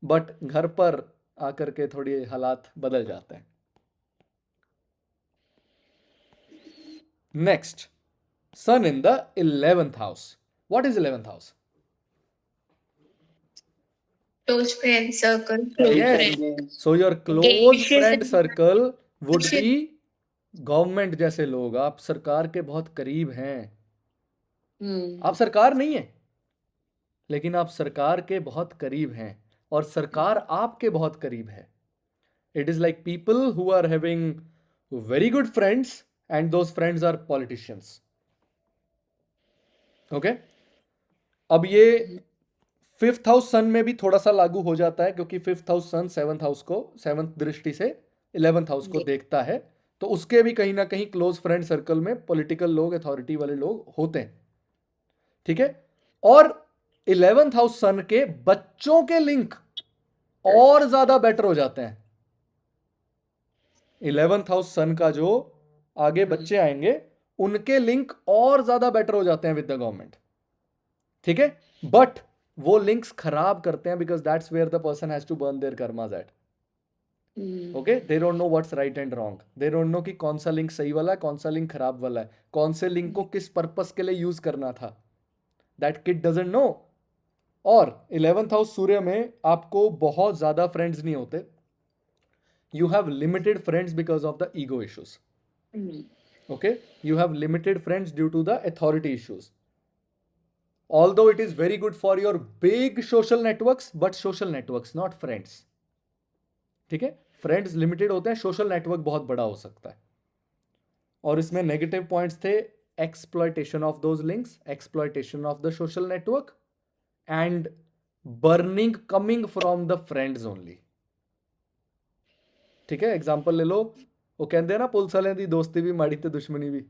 but घर पर आकर के थोड़ी हालात बदल जाते हैं। Next, sun in the 11th house. What is 11th house? Close friend circle. Yes. So your close friend circle would be government जैसे लोग। आप सरकार के बहुत करीब हैं। आप सरकार नहीं है, लेकिन आप सरकार के बहुत करीब हैं, और सरकार आपके बहुत करीब है। It is like people who are having very good friends and those friends are politicians. Okay, अब ये 5th हाउस सन में भी थोड़ा सा लागू हो जाता है, क्योंकि 5th हाउस सन 7th हाउस को 7th दृष्टि से 11th हाउस को जी। देखता है, तो उसके भी कहीं ना कहीं क्लोज फ्रेंड सर्कल में पॉलिटिकल लोग, अथॉरिटी वाले लोग होते हैं, ठीक है। और 11th हाउस सन के बच्चों के लिंक और ज्यादा बेटर हो जाते हैं। 11th हाउस सन का जो आगे बच्चे आएंगे उनके लिंक और ज्यादा बेटर हो जाते हैं विद द गवर्नमेंट, ठीक है। बट वो लिंक्स खराब करते हैं, because that's where the person has to burn their karmas at. Okay, they don't know what's right and wrong, they don't know कि कौन सा लिंक सही वाला है, कौन सा लिंक खराब वाला है, कौन से लिंक को किस पर्पस के लिए यूज करना था, दैट किड डजंट नो। और 11th हाउस सूर्य में आपको बहुत ज्यादा फ्रेंड्स नहीं होते, you have limited friends because of the ego issues. Okay, you have limited friends due to the authority issues. Although it is very good for your big social networks, but social networks, not friends. ठीक है, फ्रेंड्स लिमिटेड होते हैं, सोशल नेटवर्क बहुत बड़ा हो सकता है। और इसमें नेगेटिव पॉइंट्स थे exploitation of those links, exploitation of the social network and burning coming from the friends only. ठीक है, एग्जाम्पल ले लो, वो कहते हैं ना पुलिस वाले दी दोस्ती भी माड़ी ते दुश्मनी भी।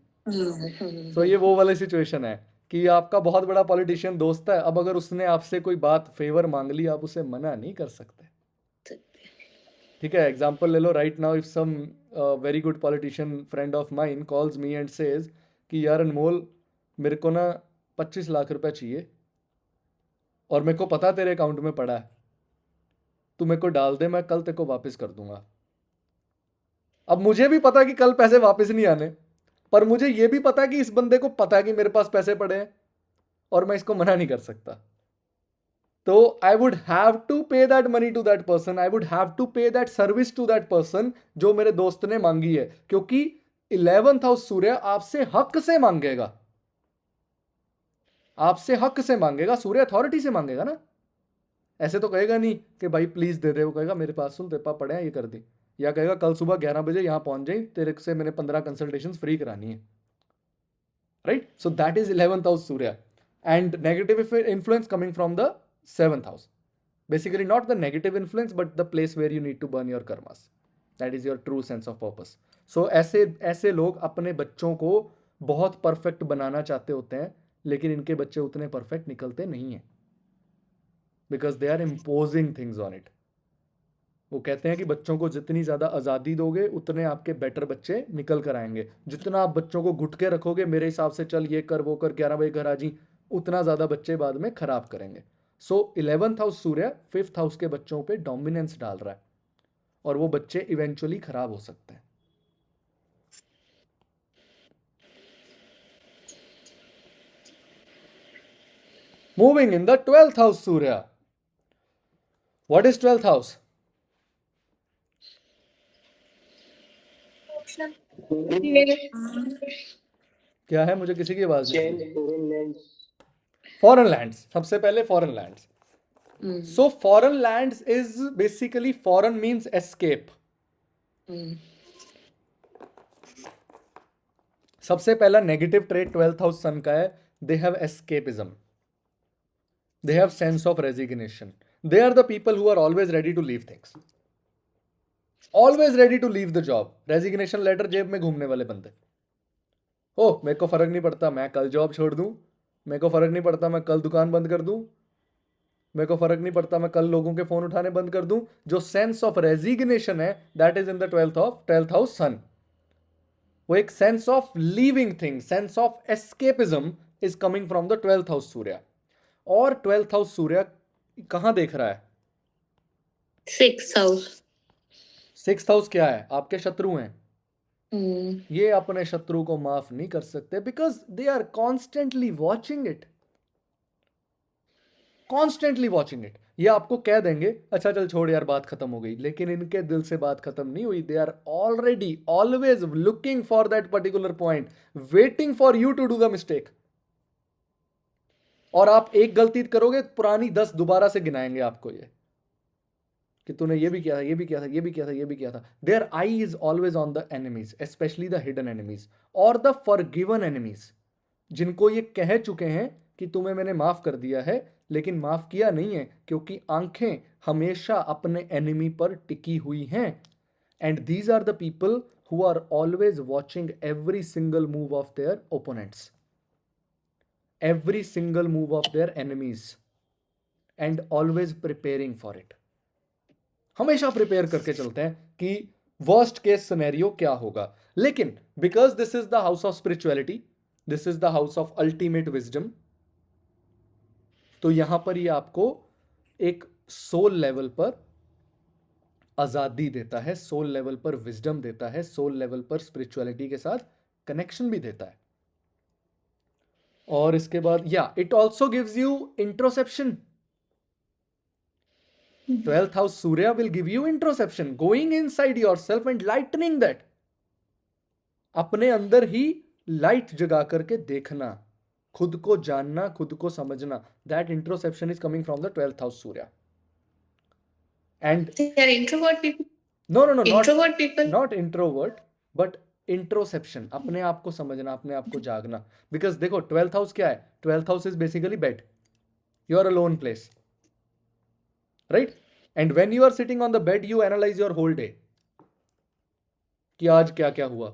तो ये वो वाली सिचुएशन है कि आपका बहुत बड़ा पॉलिटिशियन दोस्त है, अब अगर उसने आपसे कोई बात फेवर मांग ली, आप उसे मना नहीं कर सकते। ठीक है, एग्जाम्पल ले लो, right now if some very good politician friend of mine calls me and says कि यार अनमोल मेरे को ना 25 लाख रुपए चाहिए और मेरे को पता तेरे अकाउंट में पड़ा है, तू मेरे को डाल दे, मैं कल तेरे को वापस कर दूंगा। अब मुझे भी पता कि कल पैसे वापस नहीं आने, पर मुझे ये भी पता कि इस बंदे को पता है कि मेरे पास पैसे पड़े हैं और मैं इसको मना नहीं कर सकता। तो I would have to pay that money to that person, I would have to pay that service to that person जो मेरे दोस्त ने मांगी है, क्योंकि 11th हाउस सूर्य आपसे हक से मांगेगा, आपसे हक से मांगेगा, सूर्य अथॉरिटी से मांगेगा ना। ऐसे तो कहेगा नहीं कि भाई प्लीज दे दे, वो कहेगा मेरे पास सुन, तेरे पास पड़े हैं, ये कर दी, या कहेगा कल सुबह 11 बजे यहां पहुंच जाई, तेरे से मैंने 15 कंसल्टेशंस फ्री करानी है, right. So that is 11th house Surya and negative influence coming from the 7th house, basically not the negative influence but the place where you need to burn your karmas, that is your true sense of purpose. So ऐसे लोग अपने बच्चों को बहुत परफेक्ट बनाना चाहते होते हैं, लेकिन इनके बच्चे उतने परफेक्ट निकलते नहीं हैं, because they are imposing things on it. वो कहते हैं कि बच्चों को जितनी ज़्यादा आज़ादी दोगे उतने आपके बेटर बच्चे निकल कर आएंगे, जितना आप बच्चों को घुट के रखोगे मेरे हिसाब से चल ये कर वो कर 11 बजे घर आ जी, उतना ज़्यादा बच्चे बाद में खराब करेंगे। सो 11th हाउस सूर्य 5th हाउस के बच्चों पे डोमिनेंस डाल रहा है और वो बच्चे इवेंचुअली खराब हो सकते हैं। Moving in the 12th house Surya, what is 12th house? क्या है, मुझे किसी की आवाज नहीं। Change foreign lands. Foreign lands, सबसे पहले foreign lands. So foreign lands is basically, foreign means escape. सबसे पहला नेगेटिव ट्रेट 12th हाउस सन का है, they have escapism, they have sense of resignation, they are the people who are always ready to leave things, always ready to leave the job, resignation letter जेब में घूमने वाले बंदे। ओह मेरे को फर्क नहीं पड़ता मैं कल जॉब छोड़ दूं, मेरे को फर्क नहीं पड़ता मैं कल दुकान बंद कर दूं, मेरे को फर्क नहीं पड़ता मैं कल लोगों के फोन उठाने बंद कर दूं। जो सेंस ऑफ रेजिग्नेशन है that is in the 12th house sun. वो एक sense of leaving thing, sense of escapism is coming from the 12th house Surya. और 12th हाउस सूर्य कहां देख रहा है? 6th house. 6th हाउस क्या है? आपके शत्रु हैं। ये अपने शत्रु को माफ नहीं कर सकते because they are constantly watching it, constantly watching it. ये आपको कह देंगे अच्छा चल छोड़ यार बात खत्म हो गई, लेकिन इनके दिल से बात खत्म नहीं हुई। They are already always looking for that particular point, waiting for you to do the mistake. और आप एक गलती करोगे पुरानी 10 दोबारा से गिनाएंगे आपको ये कि तूने ये भी किया था, ये भी किया था, ये भी किया था, ये भी किया था। Their eye is always on the enemies, especially the hidden enemies और द फॉरगिवन एनिमीज, जिनको ये कह चुके हैं कि तुम्हें मैंने माफ कर दिया है, लेकिन माफ किया नहीं है, क्योंकि आंखें हमेशा अपने एनिमी पर टिकी हुई हैं। And these are the people who are always watching every single move of their opponents, every single move of their enemies and always preparing for it. हमेशा प्रिपेयर करके चलते हैं कि वर्स्ट केस सिनेरियो क्या होगा। लेकिन because this is the house of spirituality, this is the house of ultimate wisdom, तो यहां पर ये आपको एक सोल लेवल पर आजादी देता है, सोल लेवल पर विजडम देता है, सोल लेवल पर स्पिरिचुअलिटी के साथ कनेक्शन भी देता है। और इसके बाद it also gives you introception. 12th house Surya will give you introspection, going inside yourself and lightening that. अपने अंदर ही लाइट जगा करके देखना, खुद को जानना, खुद को समझना. That introspection is coming from the 12th house Surya. And They are introvert people. no, Introvert people. not introvert, but इंट्रोसेप्शन, अपने आप को समझना, अपने आप को जागना. बिकॉज देखो 12th हाउस क्या है? 12th house is basically bed, your alone place, right? And when you are sitting on the bed you analyse your whole day कि आज क्या क्या हुआ.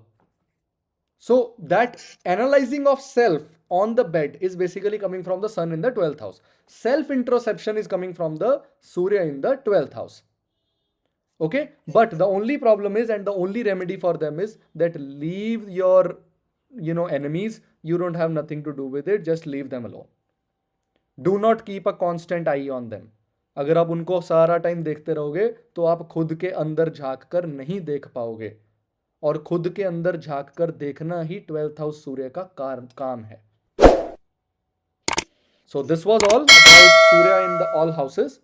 So that analysing of self on the bed is basically coming from the sun in the 12th house. Self introspection is coming from the Surya in the 12th house. Okay, but the only problem is, and the only remedy for them is that leave your enemies. You don't have nothing to do with it, just leave them alone. Do not keep a constant eye on them. अगर आप उनको सारा टाइम देखते रहोगे तो आप खुद के अंदर झांक कर नहीं देख पाओगे, और खुद के अंदर झांक कर देखना ही 12th हाउस सूर्य का काम है. So this was all about Surya in the all houses.